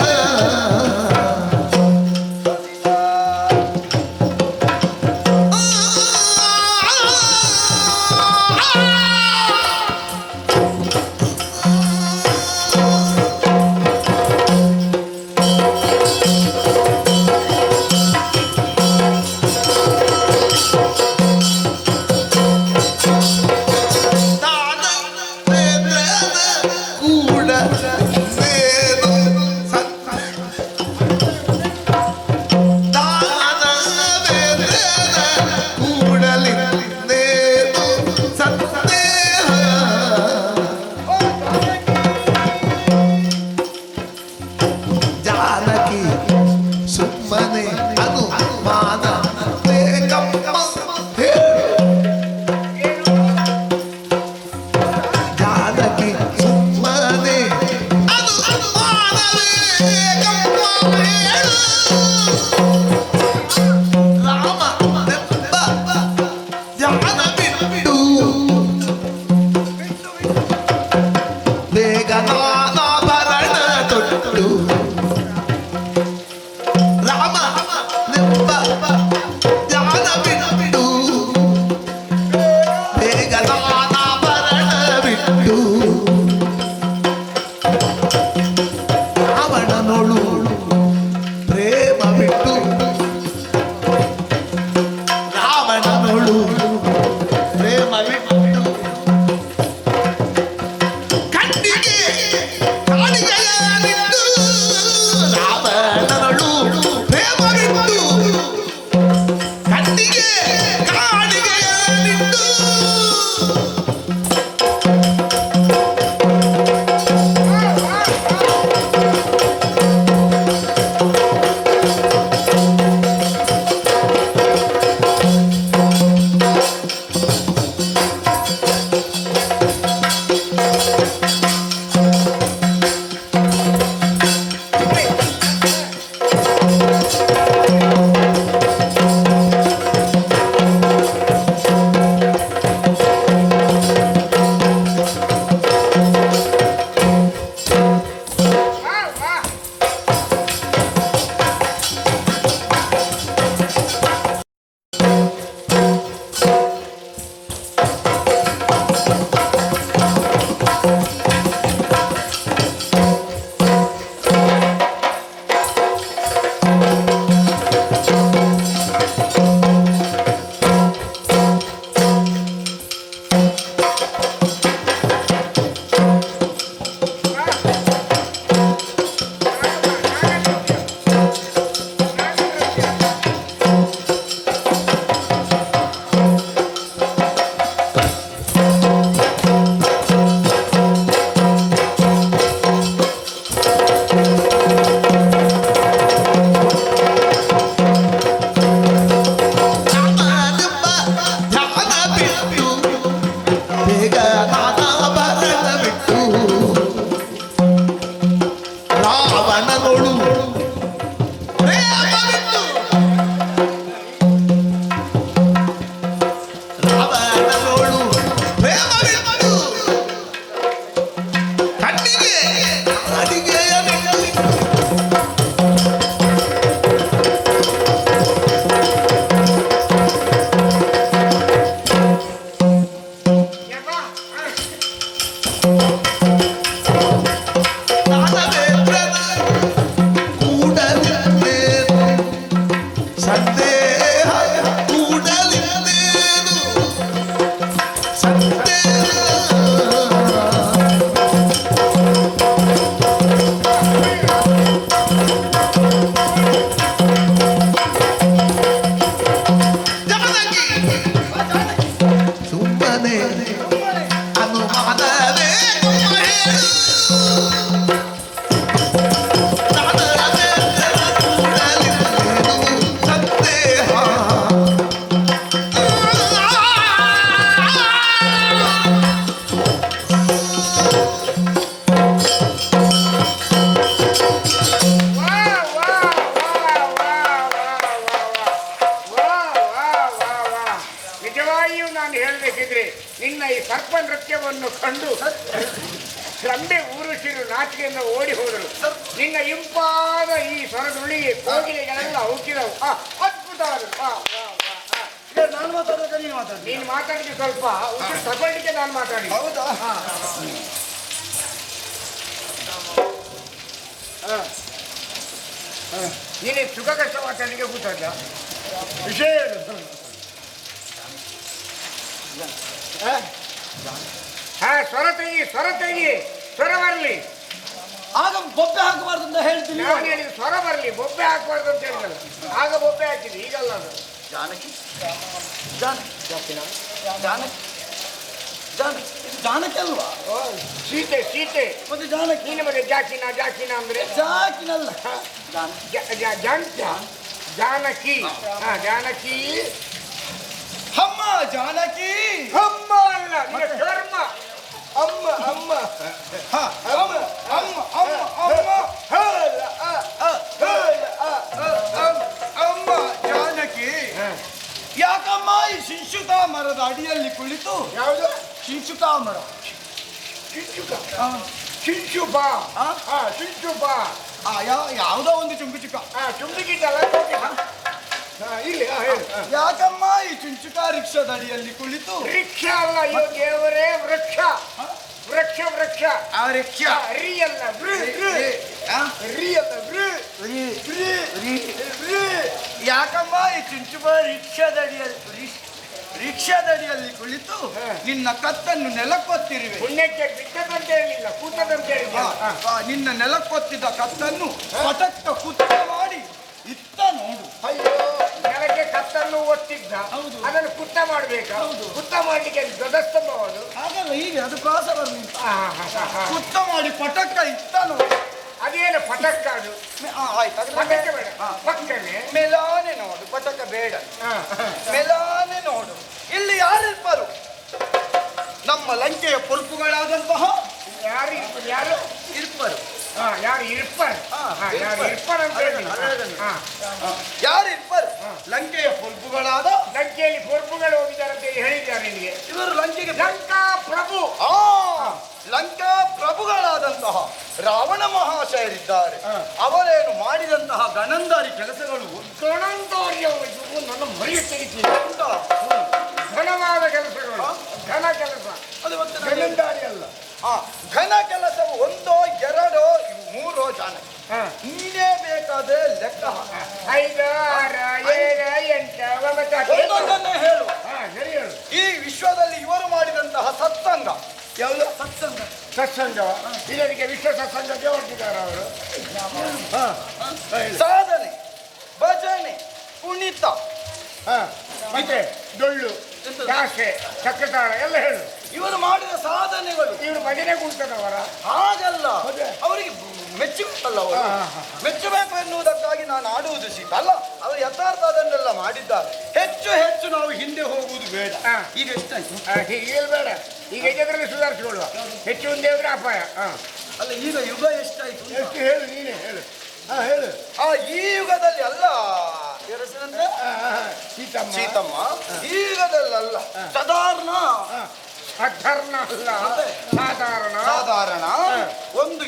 S2: ಸುಮ್ಮನೆ ಅನುಮಾನವೇ ತುಂಬ ಹೇಳು. ಸಂದೇಹ
S4: ನಿಜವಾಗಿಯೂ ನಾನು ಹೇಳಬೇಕಿದ್ರೆ ನಿನ್ನ ಈ ಸರ್ಪ ನೃತ್ಯವನ್ನು ಕಂಡು ರಂಬೆ ಊರುಸಿರು ನಾಚಿಕೆಯಿಂದ ಓಡಿ ಹೋದರು. ನಿನ್ನ ಇಂಪಾದ ಈ ಸ್ವರದುಳಿಗೆ ಕೋಗಿಲೆಗಳೆಲ್ಲ ಹುಟ್ಟಿದವು. ಅದ್ಭುತ ಆದರು.
S5: ನಾನು ಮಾತಾಡೋದ ನೀನು ಮಾತಾಡಿ.
S4: ನೀನು ಮಾತಾಡಿದ ಸ್ವಲ್ಪ ಉಸಿರು ತಗೊಳ್ಳಿಕ್ಕೆ ನಾನು ಮಾತಾಡಿ.
S5: ಹೌದಾ?
S4: ನೀನೇ ಸುಖ ಕಷ್ಟ ಮಾತಾಡಲಿಕ್ಕೆ ಕೂತಲ್ಲ ವಿಷಯ ಹೇಳು. ಸ್ವರ ತೆಗಿ, ಸ್ವರ ತೆಗಿ, ಸ್ವರ ಬರಲಿ.
S5: ಆಗ ಬೊಬ್ಬೆ ಹಾಕಬಾರ್ದು ಅಂತ ಹೇಳ್ತೀನಿ.
S4: ನಾನು ಹೇಳಿದ ಸ್ವರ ಬರಲಿ, ಬೊಬ್ಬೆ ಹಾಕಬಾರ್ದು ಅಂತ ಹೇಳಿದಲ್ಲ. ಆಗ ಬೊಬ್ಬೆ ಹಾಕಿದ್ವಿ, ಈಗಲ್ಲ ಅದು.
S5: ಜಾನಕಿ ಜಾನಕಿ ಜಾನಕಿ ಅಲ್ವಾ?
S4: ಸೀತೆ, ಸೀತೆ.
S5: ಮತ್ತೆ ಜಾನಕಿ.
S4: ನೀನು ಮತ್ತೆ ಜಾಕಿನ, ಜಾಕಿನ ಅಂದ್ರೆ
S5: ಜಾಕಿನಲ್ಲ,
S4: ಜಾನಕಿ. ಜಾನಕಿ
S5: ಅಮ್ಮ ಜಾನಕಿ.
S4: ಅಮ್ಮ ಅಲ್ಲ, ನಿನ್ನ ಧರ್ಮ.
S5: ಅಮ್ಮ ಅಮ್ಮ ಅಮ್ಮ ಅಮ್ಮ ಅಮ್ಮ ಅಮ್ಮ ಜಾನಕಿ. ಯಾಕಮ್ಮ ಈ ಶಿಂಶುಕ ಮರದ ಅಡಿಯಲ್ಲಿ ಕುಳಿತು?
S4: ಯಾವುದು?
S5: ಶಿಂಶುಕ ಮರ.
S4: ಶಿಂಶುಕ, ಶಿಂಶುಪ. ಶಿಂಶುಪ
S5: ಯಾವುದೋ ಒಂದು ಚುಂಕುಚುಕ.
S4: ಚುಂಬಿಗಿದ್ದಲ್ಲ ಇಲ್ಲಿ ಹೇಳು.
S5: ಯಾಕಮ್ಮ ಈ ಚುಂಚುಕ ರಿಕ್ಷಾದ ಅಡಿಯಲ್ಲಿ ಕುಳಿತು?
S4: ವೃಕ್ಷ ಅಲ್ಲ, ಅಯ್ಯೋ ದೇವರೇ, ವೃಕ್ಷ. ವೃಕ್ಷ ವೃಕ್ಷ.
S5: ಆ ರಿಕ್ಷಾ
S4: ರಿ ಅಲ್ಲ, ವೃ ರಿ ಅಲ್ಲ, ವೃ.
S5: ಯಾಕಮ್ಮ ಈ ಚುಂಚುಕ ರಿಕ್ಷಾದಡಿಯಲ್ಲಿ ಕುಳಿತು ನಿನ್ನ ಕತ್ತನ್ನು ನೆಲಕ್ಕೊತ್ತಿರುವೆ?
S4: ಪುಣ್ಯಕ್ಕೆ ಬಿಟ್ಟದಂತ ಹೇಳಿಲ್ಲ, ಕೂತದಂತ ಹೇಳಿಲ್ಲ.
S5: ನಿನ್ನ ನೆಲಕ್ಕೊತ್ತಿದ್ದ ಕತ್ತನ್ನು ಪಟಕ್ಕ ಕುತ್ತ ಮಾಡಿ ಇತ್ತ ನೋಡು.
S4: ಅಯ್ಯೋ, ನೆಲಕ್ಕೆ ಕತ್ತನ್ನು ಒತ್ತಿದ್ದ,
S5: ಹೌದು.
S4: ಅದನ್ನು ಕುತ್ತ ಮಾಡ್ಬೇಕಾ? ಕುತ್ತ ಮಾಡ್ಲಿಕ್ಕೆ ಧ್ವಜಸ್ತಂಭವುದು
S5: ಹಾಗಲ್ಲ, ಹೀಗೆ ಅದು ಕಾಸ ಬರಲಿ. ಕುತ್ತ ಮಾಡಿ ಪಟಕ್ಕ ಇತ್ತ ನೋಡು.
S4: ಅದೇನು ಪಟಕ್ಕ? ಅದು
S5: ಆಯ್ತು,
S4: ಪಟಕ್ಕ ಬೇಡ, ಪಕ್ಕನೆ
S5: ಮೆಲಾನೆ ನೋಡು, ಪಟಕ ಬೇಡ. ಮೆಲಾನೆ ನೋಡು. ಇಲ್ಲಿ ಯಾರಿರ್ಬರು? ನಮ್ಮ ಲಂಕೆಯ ಪುರುಪುಗಳಾದಂತಹ
S4: ಯಾರು ಯಾರು
S5: ಇರ್ಬರು.
S4: ಯಾರು ಇರ್ಪರ್? ಯಾರು ಇರ್ಪರ್ ಅಂತ ಹೇಳಿ.
S5: ಯಾರಿರ್ಬರು? ಲಂಕೆಯ ಪುರುಪುಗಳಾದ
S4: ಲಂಕೆಯಲ್ಲಿ ಪುರುಪುಗಳು ಹೋಗಿದ್ದಾರೆ ಅಂತ ಹೇಳಿದ್ದಾರೆ ನಿನಗೆ.
S5: ಇವರು ಲಂಕೆಗೆ
S4: ಲಂಕಾ ಪ್ರಭು.
S5: ಲಂಕಾ ಪ್ರಭುಗಳಾದಂತಹ ರಾವಣ ಮಹಾಶಯರಿದ್ದಾರೆ. ಅವರೇನು ಮಾಡಿದಂತಹ ಗಣಂದಾರಿ ಕೆಲಸಗಳು
S4: ಗಣಂದಾರ್ಯವು ನನ್ನ ಮರಿಯ ತೆಗಿತೀನಿ. ಘನವಾದ ಕೆಲಸಗಳು, ಘನ ಕೆಲಸ.
S5: ಅದು ಮತ್ತೆ
S4: ಗಣಂದಾರಿ ಅಲ್ಲ.
S5: ಘನ ಕೆಲಸವು ಒಂದೋ ಎರಡೋ ಮೂರೋ ಜಾನಕಿ. ನೀನೇ ಬೇಕಾದ್ರೆ ಲೆಕ್ಕ ಹಾಕು.
S4: 5 6 7 8 9
S5: ಒಂದೊಂದನ್ನೇ ಹೇಳು.
S4: ಸರಿ ಹೇಳು.
S5: ಈ ವಿಶ್ವದಲ್ಲಿ ಇವರು ಮಾಡಿದಂತಹ ಸತ್ಸಂಗ ಯಾವುದು? ಸತ್ಸಂಗ.
S4: ಸತ್ಸಂಗ ಇದಕ್ಕೆ ವಿಶ್ವ ಸತ್ಸಂಗಕ್ಕೆ ಹೊರಟಿದ್ದಾರೆ ಅವರು.
S5: ಸಾಧನೆ, ಭಜನೆ, ಕುಣಿತ,
S4: ಮತ್ತೆ ಡೊಳ್ಳು, ದಾಸೆ, ಚಕ್ರತಾಳ ಎಲ್ಲ ಹೇಳು.
S5: ಇವರು ಮಾಡಿದ ಸಾಧನೆಗಳು.
S4: ಇವರು ಭಜನೆ ಕುಂಟದವರ
S5: ಹಾಗಲ್ಲ, ಅವರಿಗೆ ಮೆಚ್ಚಬೇಕಲ್ಲ. ಅವರು ಮೆಚ್ಚಬೇಕು ಎನ್ನುವುದಕ್ಕಾಗಿ ನಾನು ಆಡುವುದು ಸೀತ ಅಲ್ಲ. ಅವರು ಯಥಾರ್ಥ ಅದನ್ನೆಲ್ಲ ಮಾಡಿದ್ದಾರೆ. ಹೆಚ್ಚು ಹೆಚ್ಚು ನಾವು ಹಿಂದೆ ಹೋಗುವುದು ಬೇಡ. ಈಗ ಎಷ್ಟಾಯ್ತು?
S4: ಈಗ ಬೇಡ, ಈಗ ಇದರಲ್ಲಿ ಸುಧಾರಿಸಿಕೊಳ್ಳುವ. ಹೆಚ್ಚು ಒಂದೇ ಹೋದ್ರೆ ಅಪಾಯ.
S5: ಅಲ್ಲ, ಈಗ ಯುಗ ಎಷ್ಟಾಯ್ತು?
S4: ಎಷ್ಟು ಹೇಳು, ನೀನೇ ಹೇಳು. ಹೇಳು.
S5: ಈ ಯುಗದಲ್ಲಿ ಅಲ್ಲ, ಹೆಸರಂದ್ರೆ
S4: ಸೀತಮ್ಮ.
S5: ಸೀತಮ್ಮ. ಈ ಯುಗದಲ್ಲ, ಸಾಧಾರಣ.
S4: ಅಧರ್ಣ ಅಲ್ಲ, ಸಾಧಾರಣ.
S5: ಸಾಧಾರಣ ಒಂದು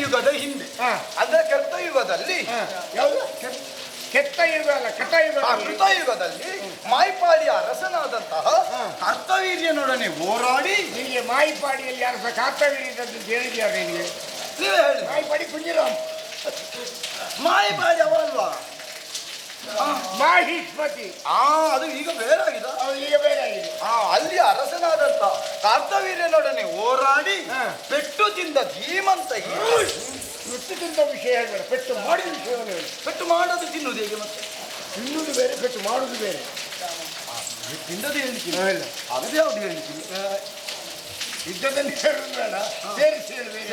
S5: ಯುಗದ ಹಿಂದೆ, ಅಂದ್ರೆ ಕೃತಯುಗದಲ್ಲಿ.
S4: ಯಾವುದು? ಕೆತ್ತ ಯುಗ ಅಲ್ಲ, ಕೃತಯುಗ.
S5: ಕೃತಯುಗದಲ್ಲಿ ಮಾಯ್ಪಾಡಿಯ ಅರಸನಾದಂತಹ ಕರ್ತವೀರ್ಯನೊಡನೆ ಹೋರಾಡಿ.
S4: ನಿನಗೆ ಮಾಯಿಪಾಡಿಯಲ್ಲಿ ಅರಸ ಕರ್ತವೀರ್ಯದಂತ ಹೇಳಿದ್ಯಾರೆ ನಿನಗೆ?
S5: ನೀವೇ ಹೇಳಿ.
S4: ಮಾಯಿಪಾಡಿ ಕುಂಜಿರಾಮ್.
S5: ಮಾಯ್ಪಾಡಿ ಅವಲ್ವಾ?
S4: ಮಾಹಿಷ್ಮತಿ.
S5: ಅದು ಈಗ ಬೇರೆ ಆಗಿದೆ.
S4: ಈಗ ಬೇರೆ ಆಗಿದೆ.
S5: ಅಲ್ಲಿ ಪೆಟ್ಟು ತಿಂದ ಧೀಮಂತ ಈತ.
S4: ಪೆಟ್ಟು ತಿಂದ ವಿಷಯ ಹೇಳ್ಬೇಡ, ಪೆಟ್ಟು ಮಾಡಿದ ವಿಷಯವನ್ನು ಹೇಳಿ.
S5: ಪೆಟ್ಟು ಮಾಡೋದು ತಿನ್ನುವುದು ಹೇಗೆ ಮತ್ತೆ?
S4: ತಿನ್ನುವುದು ಬೇರೆ, ಪೆಟ್ಟು ಮಾಡುವುದು ಬೇರೆ.
S5: ತಿಂದದ್ದು ಹೇಳಿಕ್ಕಿಲ್ಲ,
S4: ಇಲ್ಲ.
S5: ಅದು ಯಾವುದು ಹೇಳಿಕ್ಕಿಲ್ಲ.
S4: ಯುದ್ಧದಲ್ಲಿ ಹೇಳುದು ಬೇಡ, ಸೇರಿಸಿ ಹೇಳಬೇಕು.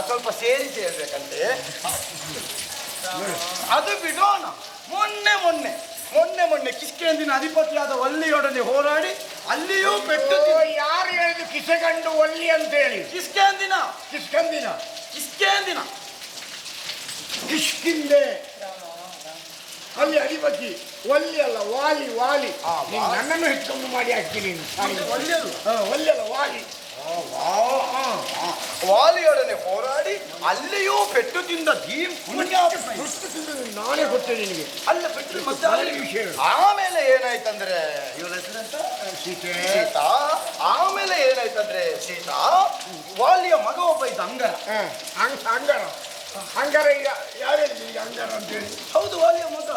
S5: ಸ್ವಲ್ಪ ಸೇರಿಸಿ ಹೇಳ್ಬೇಕಂತೆ. ಅದು ಬಿಡೋಣ. ಮೊನ್ನೆ ಕಿಷ್ಕಿಂದಿನ ಅಧಿಪತಿಯಾದ ಒಲ್ಲಿಯೊಡನೆ ಹೋರಾಡಿ ಅಲ್ಲಿಯೂ ಪೆಟ್ಟು
S4: ಯಾರು ಹೇಳಿದ್ರು ಕಿಸೆಗಂಡು ಒಲ್ಲಿ ಅಂತ ಹೇಳಿ?
S5: ಕಿಷ್ಕಿಂದಿನ
S4: ಕಿಷ್ಕಿಂದೆ ಅಲ್ಲಿ ಅಧಿಪತಿ. ಒಲ್ಲಿ ಅಲ್ಲ, ವಾಲಿ. ನೀನು ನನ್ನನ್ನು ಹೆಚ್ಚಿಕೊಂಡು ಮಾಡಿ ಹಾಕ್ತೀನಿ. ಒಲ್ಲಿ ಅಲ್ಲ, ವಾಲಿ.
S5: ವಾಲಿಯೊಡನೆ ಹೋರಾಡಿ ಅಲ್ಲಿಯೂ ಪೆಟ್ಟು ತಿಂದ ಭೀಮ್
S4: ನಾನೇ ಕೊಟ್ಟೆ ನಿನಗೆ.
S5: ಅಲ್ಲ ಪೆಟ್ಟು ಮತ್ತೆ ವಿಷಯ. ಆಮೇಲೆ ಏನಾಯ್ತಂದ್ರೆ ಇವರ ಹೆಸರಂತ ಸೀತಾ. ಆಮೇಲೆ ಏನಾಯ್ತಂದ್ರೆ ಸೀತಾ ವಾಲಿಯ ಮಗ ಒಬ್ಬ ಇದ್ದ
S4: ಅಂಗರ. ಯಾರು ಹೇಳಿದ್ರು ಈಗ ಅಂಗರ ಅಂತ ಹೇಳಿ?
S5: ಹೌದು, ವಾಲಿಯ ಮಗ.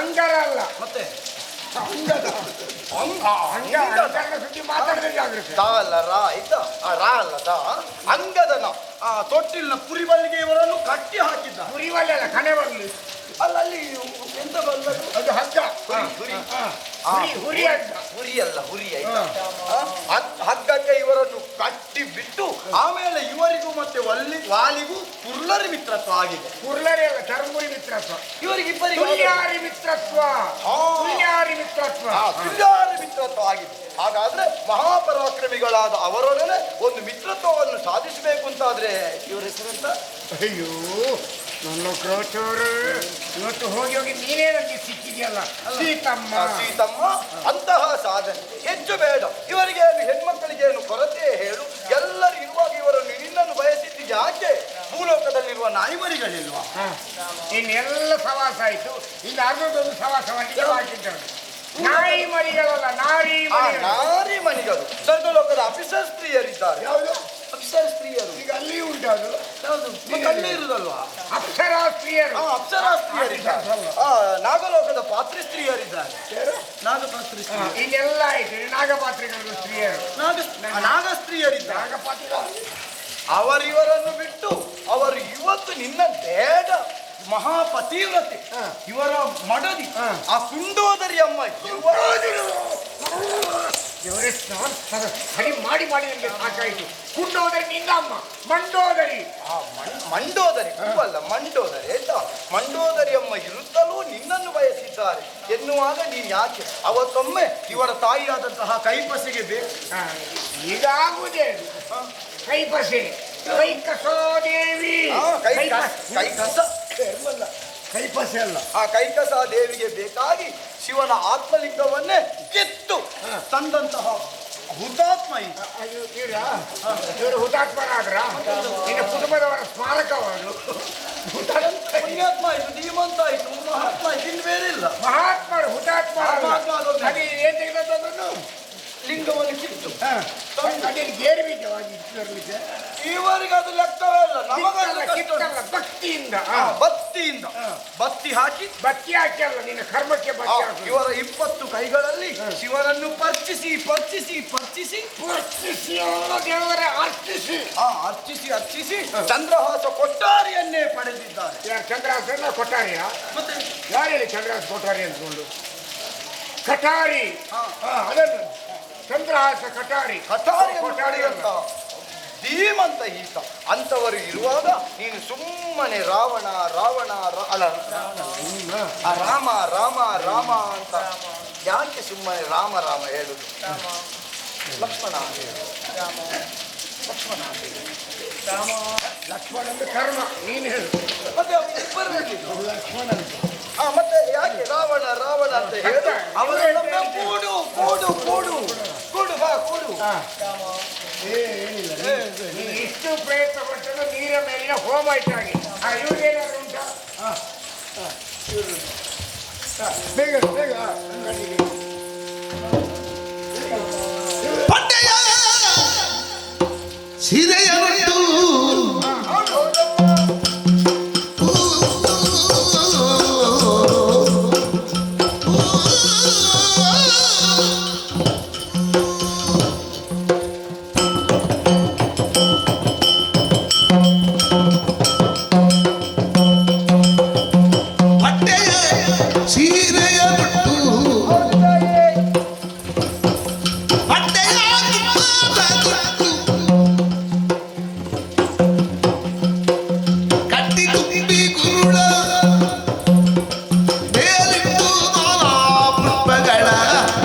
S4: ಅಂಗರ ಅಲ್ಲ
S5: ಮತ್ತೆ
S4: ಅಂಗದ. ಸುದ್ದಿ ಮಾತಾಡದೆ ಜಾಗ್ರತೆ.
S5: ಅಂಗದನ ತೊಟ್ಟಿಲಿನ ಕುರಿಬಲ್ಲಿಗೆ ಇವರನ್ನು ಕಟ್ಟಿ ಹಾಕಿದ್ದ.
S4: ಕುರಿವಲ್ಲಿ ಅಲ್ಲ, ಕನೆ ಬರಲಿ.
S5: ಅಲ್ಲ, ಅಲ್ಲಿ ಎಂತ ಬಲ್ಲ,
S4: ಅದು ಹಗ್ಗ. ಹುರಿ ಹಗ್ಗ.
S5: ಹುರಿ ಆಯ್ತಾ? ಹಗ್ಗಕ್ಕೆ ಇವರನ್ನು ಕಟ್ಟಿ ಬಿಟ್ಟು ಆಮೇಲೆ ಇವರಿಗೂ ಮತ್ತೆ ವಾಲಿಗೂ ಕುರ್ಲರಿ ಮಿತ್ರತ್ವ ಆಗಿದೆ.
S4: ಕುರ್ಲರಿ ಅಲ್ಲ, ಚರ್ಮುರಿ ಮಿತ್ರತ್ವ.
S5: ಇವರಿಗಿಬ್ಬರಿಗೆ
S4: ತುಲ್ಯಾರಿ ಮಿತ್ರತ್ವ
S5: ಆಗಿದೆ. ಹಾಗಾದ್ರೆ ಮಹಾಪರಾಕ್ರಮಿಗಳಾದ ಅವರೊಡನೆ ಒಂದು ಮಿತ್ರತ್ವವನ್ನು ಸಾಧಿಸಬೇಕು ಅಂತಾದ್ರೆ ಇವರ ಹೆಸರಂತ?
S4: ಅಯ್ಯೋ ನನ್ನ ಕ್ರೋಚೋರು, ಇವತ್ತು ಹೋಗಿ ನೀನೇ ನನಗೆ ಸಿಕ್ಕಿದೆಯಲ್ಲ ಸೀತಮ್ಮ.
S5: ಅಂತಹ ಸಾಧನೆ ಹೆಚ್ಚು ಬೇಡ ಇವರಿಗೆ. ಹೆಣ್ಮಕ್ಕಳಿಗೇನು ಕೊರತೆ ಹೇಳು? ಎಲ್ಲರೂ ಇರುವಾಗ ಇವರನ್ನು ನಿನ್ನನ್ನು ಬಯಸಿದ್ದು ಯಾಕೆ? ಭೂಲೋಕದಲ್ಲಿರುವ ನಾಯಿಮರಿಗಳಿಲ್ವಾ?
S4: ಇನ್ನೆಲ್ಲ ಸವಾಸ ಆಯ್ತು. ಇನ್ನು ಅರ್ಧದೊಂದು ಸವಾಸವನ್ನು ಹಾಕಿದ್ದಾರೆ. ನಾಯಿ ಮರಿಗಳಲ್ಲ, ನಾರಿ
S5: ಮಣಿಗಳು. ಸ್ವರ್ಗಲೋಕದ ಅಫಿಸರ್ ಸ್ತ್ರೀಯರಿದ್ದಾರೆ.
S4: ಯಾವುದು
S5: ಅಪ್ಸರ ಸ್ತ್ರೀಯರು?
S4: ಈಗ ಅಲ್ಲಿ ಉಂಟದು.
S5: ಯಾವುದು? ಅಲ್ಲೇ ಇರುದಲ್ವಾ?
S4: ಅಪ್ಸರಾ ಸ್ತ್ರೀಯರು.
S5: ಅಪ್ಸರಾ ಸ್ತ್ರೀಯರಿದ್ದಾರೆ. ನಾಗಲೋಕದ ಪಾತ್ರಿ ಸ್ತ್ರೀಯರಿದ್ದಾರೆ. ನಾಗಪಾತ್ರಿ ಸ್ತ್ರೀ.
S4: ಇಲ್ಲೆಲ್ಲ ಆಯ್ತು. ನಾಗಪಾತ್ರಿಗಳು ಸ್ತ್ರೀಯರು,
S5: ನಾಗ ಸ್ತ್ರೀಯರಿದ್ದಾರೆ.
S4: ನಾಗಪಾತ್ರಿಗಳು
S5: ಅವರಿವರನ್ನು ಬಿಟ್ಟು ಅವರು ಇವತ್ತು ನಿನ್ನ ಬೇಡ ಮಹಾಪತಿವ್ರತೆ ಇವರ ಮಡದಿ ಆ ಕುಂಡೋದರಿ ಅಮ್ಮ
S4: ಇವರೇ ಸರಿ ಮಾಡಿ ನನಗೆ ಸಾಕಾಯಿತು. ಕುಂಡೋದರಿ ನಿನ್ನ ಅಮ್ಮ ಮಂಡೋದರಿ.
S5: ಮಂಡೋದರಿ ಅಲ್ಲ, ಮಂಡೋದರಿ ಆಯ್ತಾ? ಮಂಡೋದರಿ ಅಮ್ಮ ಇರುತ್ತಲೂ ನಿನ್ನನ್ನು ಬಯಸಿದ್ದಾರೆ ಎನ್ನುವಾಗ ನೀನು ಯಾಕೆ ಅವತ್ತೊಮ್ಮೆ ಇವರ ತಾಯಿಯಾದಂತಹ ಕೈಪಸೆಗೆ ಬೇಕು?
S4: ಇದಾಗುವುದೇ ಕೈಪಸೆ. ಕೈಕಸೋದೇವಿ. ಕೈಪಸೆ ಅಲ್ಲ,
S5: ಆ ಕೈಕಸ ದೇವಿಗೆ ಬೇಕಾಗಿ ಶಿವನ ಆತ್ಮಲಿಂಗವನ್ನೇ ಕಿತ್ತು ತಂದಂತಹ ಹುತಾತ್ಮ.
S4: ಇವರು ಹುತಾತ್ಮರಾದ್ರ ನಿನ್ನ ಕುಟುಂಬದವರ ಸ್ಮಾರಕವಾಗಲು.
S5: ಪುಣ್ಯಾತ್ಮ ಆಯ್ತು, ಧೀಮಂತ ಆಯ್ತು, ಮಹಾತ್ಮ ಆಯ್ತು, ಇನ್ನು ಬೇರೆ ಇಲ್ಲ.
S4: ಮಹಾತ್ಮರು ಹುತಾತ್ಮ ಅದೇ ಏನ್ ತೆಗೆದದ್ದು?
S5: ಲಿಂಗವನ್ನು ಕಿತ್ತು
S4: ಅದೇನು ಗೇರು ಬೀಜವಾಗಿ ಇರಲಿಕ್ಕೆ
S5: ಇವರಿಗೆ ಅದು ಲೆಕ್ಕವೇ ಇಲ್ಲ.
S4: ಭಕ್ತಿಯಿಂದ
S5: ಬತ್ತಿ ಹಾಕಿ
S4: ಅಲ್ಲ ನಿನ್ನ ಕರ್ಮಕ್ಕೆ
S5: ಇವರ 20 ಕೈಗಳಲ್ಲಿ ಶಿವನನ್ನು ಪರ್ಚಿಸಿ
S4: ದೇವರ
S5: ಅರ್ಚಿಸಿ ಚಂದ್ರಹಾಸ ಕೊಟ್ಟಾರಿಯನ್ನೇ ಪಡೆದಿದ್ದಾರೆ.
S4: ಚಂದ್ರಹಾಸನ ಕೊಟ್ಟಾರಿಯ?
S5: ಮತ್ತೆ
S4: ಯಾರು ಹೇಳಿ ಚಂದ್ರಹಾಸ ಕೊಟ್ಟಾರಿ ಅಂದ್ಕೊಂಡು? ಕಟಾರಿ ಅದನ್ನು ಚಂದ್ರಹಾಸ ಕಟಾರಿ
S5: ಅಂತ ಧೀಮಂತ ಈತ. ಅಂತವರು ಇರುವಾಗ ನೀನು ಸುಮ್ಮನೆ ರಾವಣ ಅಲ್ಲ ರಾಮ ಅಂತ ಯಾಕೆ ಸುಮ್ಮನೆ ರಾಮ ಹೇಳುದು? ಲಕ್ಷ್ಮಣ
S4: ಲಕ್ಷ್ಮಣನ ಕರ್ಮ ನೀನು ಹೇಳು.
S5: ಮತ್ತೆ ಲಕ್ಷ್ಮಣ ಮತ್ತೆ ಯಾಕೆ ರಾವಣ ಅಂತ ಹೇಳು? ಅವರೊಡನೆ ಕೂಡು ಬಾ.
S4: ಇಷ್ಟು ಪ್ರಯತ್ನ ಪಟ್ಟದ್ದು ನೀರ ಮೇಲಿನ ಹೋಮ ಇಟ್ಟಾಗಿ. ಇವ್ರಿಗೇನಾದ್ರು ಉಂಟಾ? ಬೇಗ
S2: ಪಟ್ಟೆಯ ಸಿರೆಯ ಹೊಟ್ಟೆಯ ತುಪ್ಪದ ಕಟ್ಟಿ ತುಂಬಿ ಗುರುಳ ಮೇಲಿಟ್ಟು ನಾನಾ ಪುಷ್ಪಗಳ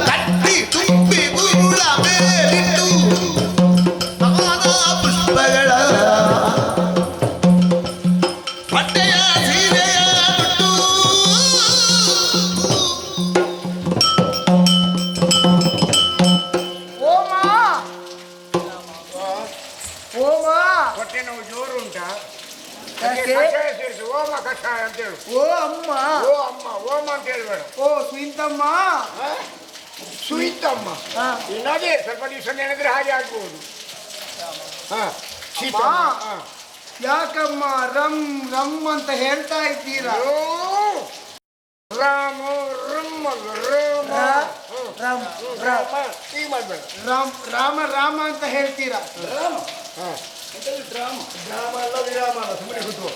S2: ಕಟ್ಟಿ ತುಂಬಿ ಗುರುಳ ಮೇಲಿಟ್ಟು ನಾನಾ ಪುಷ್ಪಗಳ ಹೊಟ್ಟೆಯ ಸೀರೆಯ ಬಿಟ್ಟು
S4: ಓಮ ಓಮ ಹೊಟ್ಟೆ ನೋವು ಜೋರು ಉಂಟಾ?
S5: ಯಾಕೆ?
S4: ಕಷಾಯ ಸೇರಿಸು, ಓಮ ಕಷಾಯ ಅಂತ ಹೇಳು.
S5: ಓ ಅಮ್ಮ,
S4: ಓ ಅಮ್ಮ, ಓಮ ಅಂತ ಹೇಳ್ಬೇಡ.
S5: ಓ ಸುಯಿಂತಮ್ಮ.
S4: ಸುಯಿತಮ್ಮ
S5: ಹಾ.
S4: ಇನ್ನದೇ ಸ್ವಲ್ಪ ದಿವಸ ನೆನೆದ್ರೆ ಹಾಗೆ ಆಗ್ಬಹುದು. ಹಾ,
S5: ಅಮ್ಮ, ಯಾಕಮ್ಮ ರಮ್ ರಮ್ ಅಂತ ಹೇಳ್ತಾ ಇದ್ದೀರಾ?
S4: ರಾಮ ರಮ್ಮ ರಾಮ
S5: ರಾಮ್
S4: ರಾಮ ಈಗ ಮಾಡ್ಬೇಡ.
S5: ರಾಮ್ ರಾಮ ರಾಮ ಅಂತ ಹೇಳ್ತೀರಾ?
S4: ಹಾ.
S5: ರಾಮ ಅಲ್ಲ ವಿರಾಮ ಅಲ್ಲ, ಸುಮ್ಮನೆ ಕೂತ್ಕೋ.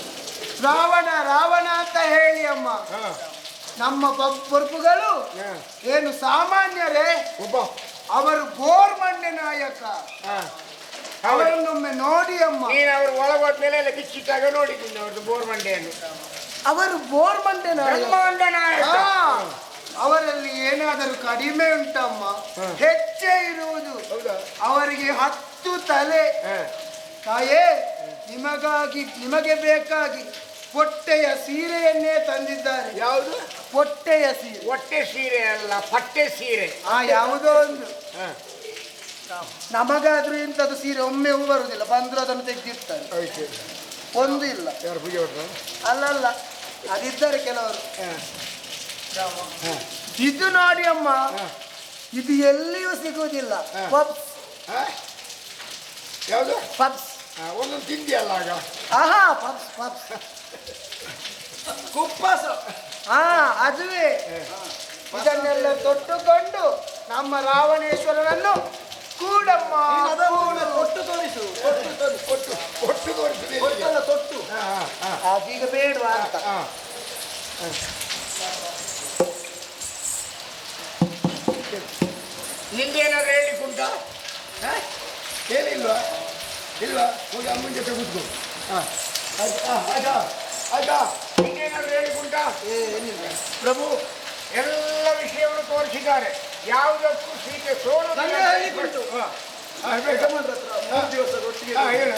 S5: ರಾವಣ ರಾವಣ ಅಂತ ಹೇಳಿ ಅಮ್ಮ.
S4: ಹಾ.
S5: ನಮ್ಮ ಪೊರ್ಪುಗಳು
S4: ಹಾ.
S5: ಏನು ಸಾಮಾನ್ಯರೇ?
S4: ಒಬ್ಬ
S5: ಅವರು ಗೋರ್ಮಂಡೆ ನಾಯಕ.
S4: ಹಾ.
S5: ಅವರನ್ನೊಮ್ಮೆ ನೋಡಿ ಅಮ್ಮ.
S4: ನೀನು ಅವರು ಒಳಗೋದ್ಮೇಲೆ ಎಲ್ಲ ಬಿಚ್ಚಿಟ್ಟಾಗ ನೋಡಿದ್ದೀನಿ ಅವ್ರದ್ದು ಬೋರ್ಮಂಡೆಯನ್ನು.
S5: ಅವರು ಗೋರ್ಮಂಡೆ ನಾಯಕ.
S4: ಬ್ರಹ್ಮಾಂಡ ನಾಯಕ.
S5: ಹಾ. ಅವರಲ್ಲಿ ಏನಾದರೂ ಕಡಿಮೆ ಉಂಟಮ್ಮ? ಹೆಚ್ಚೇ ಇರುವುದು.
S4: ಹೌದಾ?
S5: ಅವರಿಗೆ 10 ತಲೆ.
S4: ಹಾ.
S5: ತಾಯೇ, ನಿಮಗೆ ಬೇಕಾಗಿ ಹೊಟ್ಟೆಯ ಸೀರೆಯನ್ನೇ ತಂದಿದ್ದಾರೆ.
S4: ಯಾವುದು?
S5: ಹೊಟ್ಟೆಯ ಸೀರೆ.
S4: ಹೊಟ್ಟೆ ಸೀರೆ ಅಲ್ಲ, ಪಟ್ಟೆ ಸೀರೆ.
S5: ಯಾವುದೋ ಒಂದು.
S4: ಹಾ.
S5: ನಮಗಾದ್ರೂ ಇಂಥದ್ದು ಸೀರೆ ಒಮ್ಮೆಗೂ ಬರುವುದಿಲ್ಲ, ಬಂದ್ರು ಅದನ್ನು ತೆಗೆದಿರ್ತಾರೆ.
S4: ಆಯ್ತು.
S5: ಒಂದು ಇಲ್ಲ.
S4: ಯಾರು ಪೂಜೆ ಹೊಡ್ರ?
S5: ಅಲ್ಲಲ್ಲ, ಅದಿದ್ದಾರೆ ಕೆಲವರು. ಇದು ನೋಡಿ ಅಮ್ಮ, ಇದು ಎಲ್ಲಿಯೂ ಸಿಗುವುದಿಲ್ಲ. ಪಪ್ಸ್
S4: ಯಾವುದು?
S5: ಪಪ್ಸ್.
S4: ಒಂದೊಂದು ತಿಂದಿಯಲ್ಲ ಆಗ.
S5: ಆಹಾ, ಪಪ್ಸ್ ಪಪ್ಸ್.
S1: ಕುಪ್ಪಸ.
S5: ಹಾ, ಅದುವೇ. ಇದನ್ನೆಲ್ಲ ತೊಟ್ಟುಕೊಂಡು ನಮ್ಮ ರಾವಣೇಶ್ವರನನ್ನು ಕೂಡಮ್ಮ ಕೊಟ್ಟು ತೋರಿಸು.
S4: ಒಟ್ಟು ತೋರಿಸಿದೆ.
S5: ತೊಟ್ಟು ಅದೀಗ ಬೇಡವಾ ಅಂತ.
S4: ನಿಂದೇನಾದ್ರು ಹೇಳಿಕುಂಟಾ?
S5: ಏನಿಲ್ವಾ? ಇಲ್ವಾ? ಹೋಗಿ ಅಮ್ಮನ ಜೊತೆ ಕೂತ್ಕೊ. ಆಯ್ತಾ?
S4: ನಿಂದೇನಾದ್ರು ಹೇಳಿಕುಂಟಾ?
S5: ಏನಿಲ್ಲ
S4: ಪ್ರಭು ಎಲ್ಲ ವಿಷಯವನ್ನು ತೋರಿಸಿದ್ದಾರೆ. ಯಾವುದಕ್ಕೂ ಸೀತೆ ಸೋಲು
S5: ನನಗೆ ಹೇಳಿಕೊಟ್ಟು. ಯಜಮಾನ್ರ ಹತ್ರ 3 ದಿವಸದ ಒಟ್ಟಿಗೆ
S4: ಹೇಳು.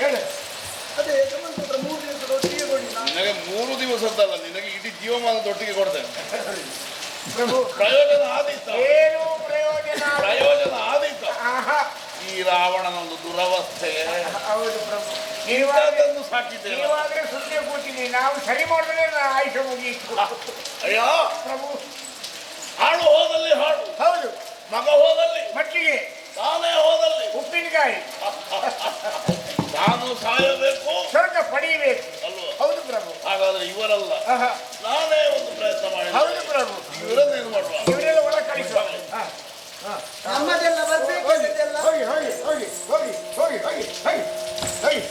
S4: ಹೇಳು.
S5: ಅದೇ ಯಜಮಾನ್ರ ಹತ್ರ 3 ದಿವಸದ ಒಟ್ಟಿಗೆ ಕೊಡಿ.
S3: ನಿನಗೆ 3 ದಿವಸದ್ದಲ್ಲ, ನಿನಗೆ ಇಡೀ ಜೀವಮಾನದೊಟ್ಟಿಗೆ ಕೊಡ್ತೇನೆ.
S4: ಪ್ರಭು
S3: ಪ್ರಯೋಜನ ಆದೀತ,
S4: ಏನು ಪ್ರಯೋಜನ?
S3: ಪ್ರಯೋಜನ ಆದೀತ.
S4: ಆಹಾ.
S3: ಈ ರಾವಣನೊಂದು ದುರವಸ್ಥೆ.
S4: ಹೌದು ಪ್ರಭು.
S3: ನೀವಾದನ್ನು ಸಾಕಿದ್ದೇವೆ.
S4: ನೀವಾದ್ರೆ ಸುಮ್ಮನೆ ಕೂತಿದ್ದೀನಿ, ನಾವು ಸರಿ ಮಾಡಿದ್ರೆ ಆಯುಷ ಮುಗಿಯಿತು.
S3: ಅಯ್ಯೋ
S4: ಪ್ರಭು,
S3: ಹಾಳು ಹೋದಲ್ಲಿ ಹಾಳು,
S4: ಹೌದು.
S3: ಮಗ ಹೋದಲ್ಲಿ
S4: ಮಟ್ಟಿಗೆ,
S3: ತಾನೇ ಹೋದಲ್ಲಿ
S4: ಉಪ್ಪಿನಕಾಯಿ
S3: ನಾನು ಸಾಯಬೇಕು
S4: ಸ್ವರ್ಗ ಪಡೆಯಬೇಕು.
S3: ಅಲ್ವಾ?
S4: ಹೌದು ಪ್ರಭು.
S3: ಹಾಗಾದ್ರೆ ಇವರಲ್ಲ,
S4: ಆಹಾ.
S3: ನಾನೇ ಒಂದು ಪ್ರಯತ್ನ ಮಾಡಿ
S4: ಹೌದು ಪ್ರಭು.
S3: ಇವರನ್ನೇನು ಮಾಡುವ?
S4: ಇವರೆಲ್ಲ ಒಳ ಕಳಿಸುವ.
S5: ನಮ್ಮದೆಲ್ಲ ಬರ್ಬೇಕಾದದ್ದೆಲ್ಲ
S4: ಹೋಗಿ ಹೋಗಿ ಹೋಗಿ ಹೋಗಿ ಹೋಗಿ ಹೋಗಿ ಹೋಗಿ ಹೋಗಿ.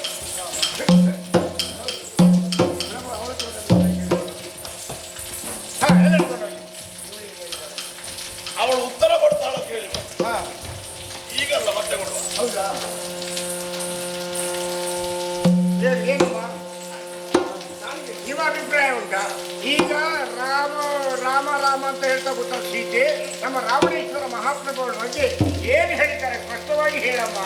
S3: ಅವಳು ಉತ್ತರ ಕೊಡ್ತಾಳ ಕೇಳಿ. ಈಗಲ್ಲ, ಮತ್ತೆ ಕೊಡುವ.
S4: ಹೌದಾ? ಏನು ನಿಮ್ಮ ಅಭಿಪ್ರಾಯ ಉಂಟಾ? ಈಗ ರಾಮ ರಾಮ ರಾಮ ಅಂತ ಹೇಳ್ತಾ ಗೊತ್ತ ಸೀತೆ ನಮ್ಮ ರಾವಣೇಶ್ವರ ಮಹಾಪ್ರಭುಗಳ ಬಗ್ಗೆ ಏನು ಹೇಳ್ತಾರೆ ಸ್ಪಷ್ಟವಾಗಿ ಹೇಳಮ್ಮ.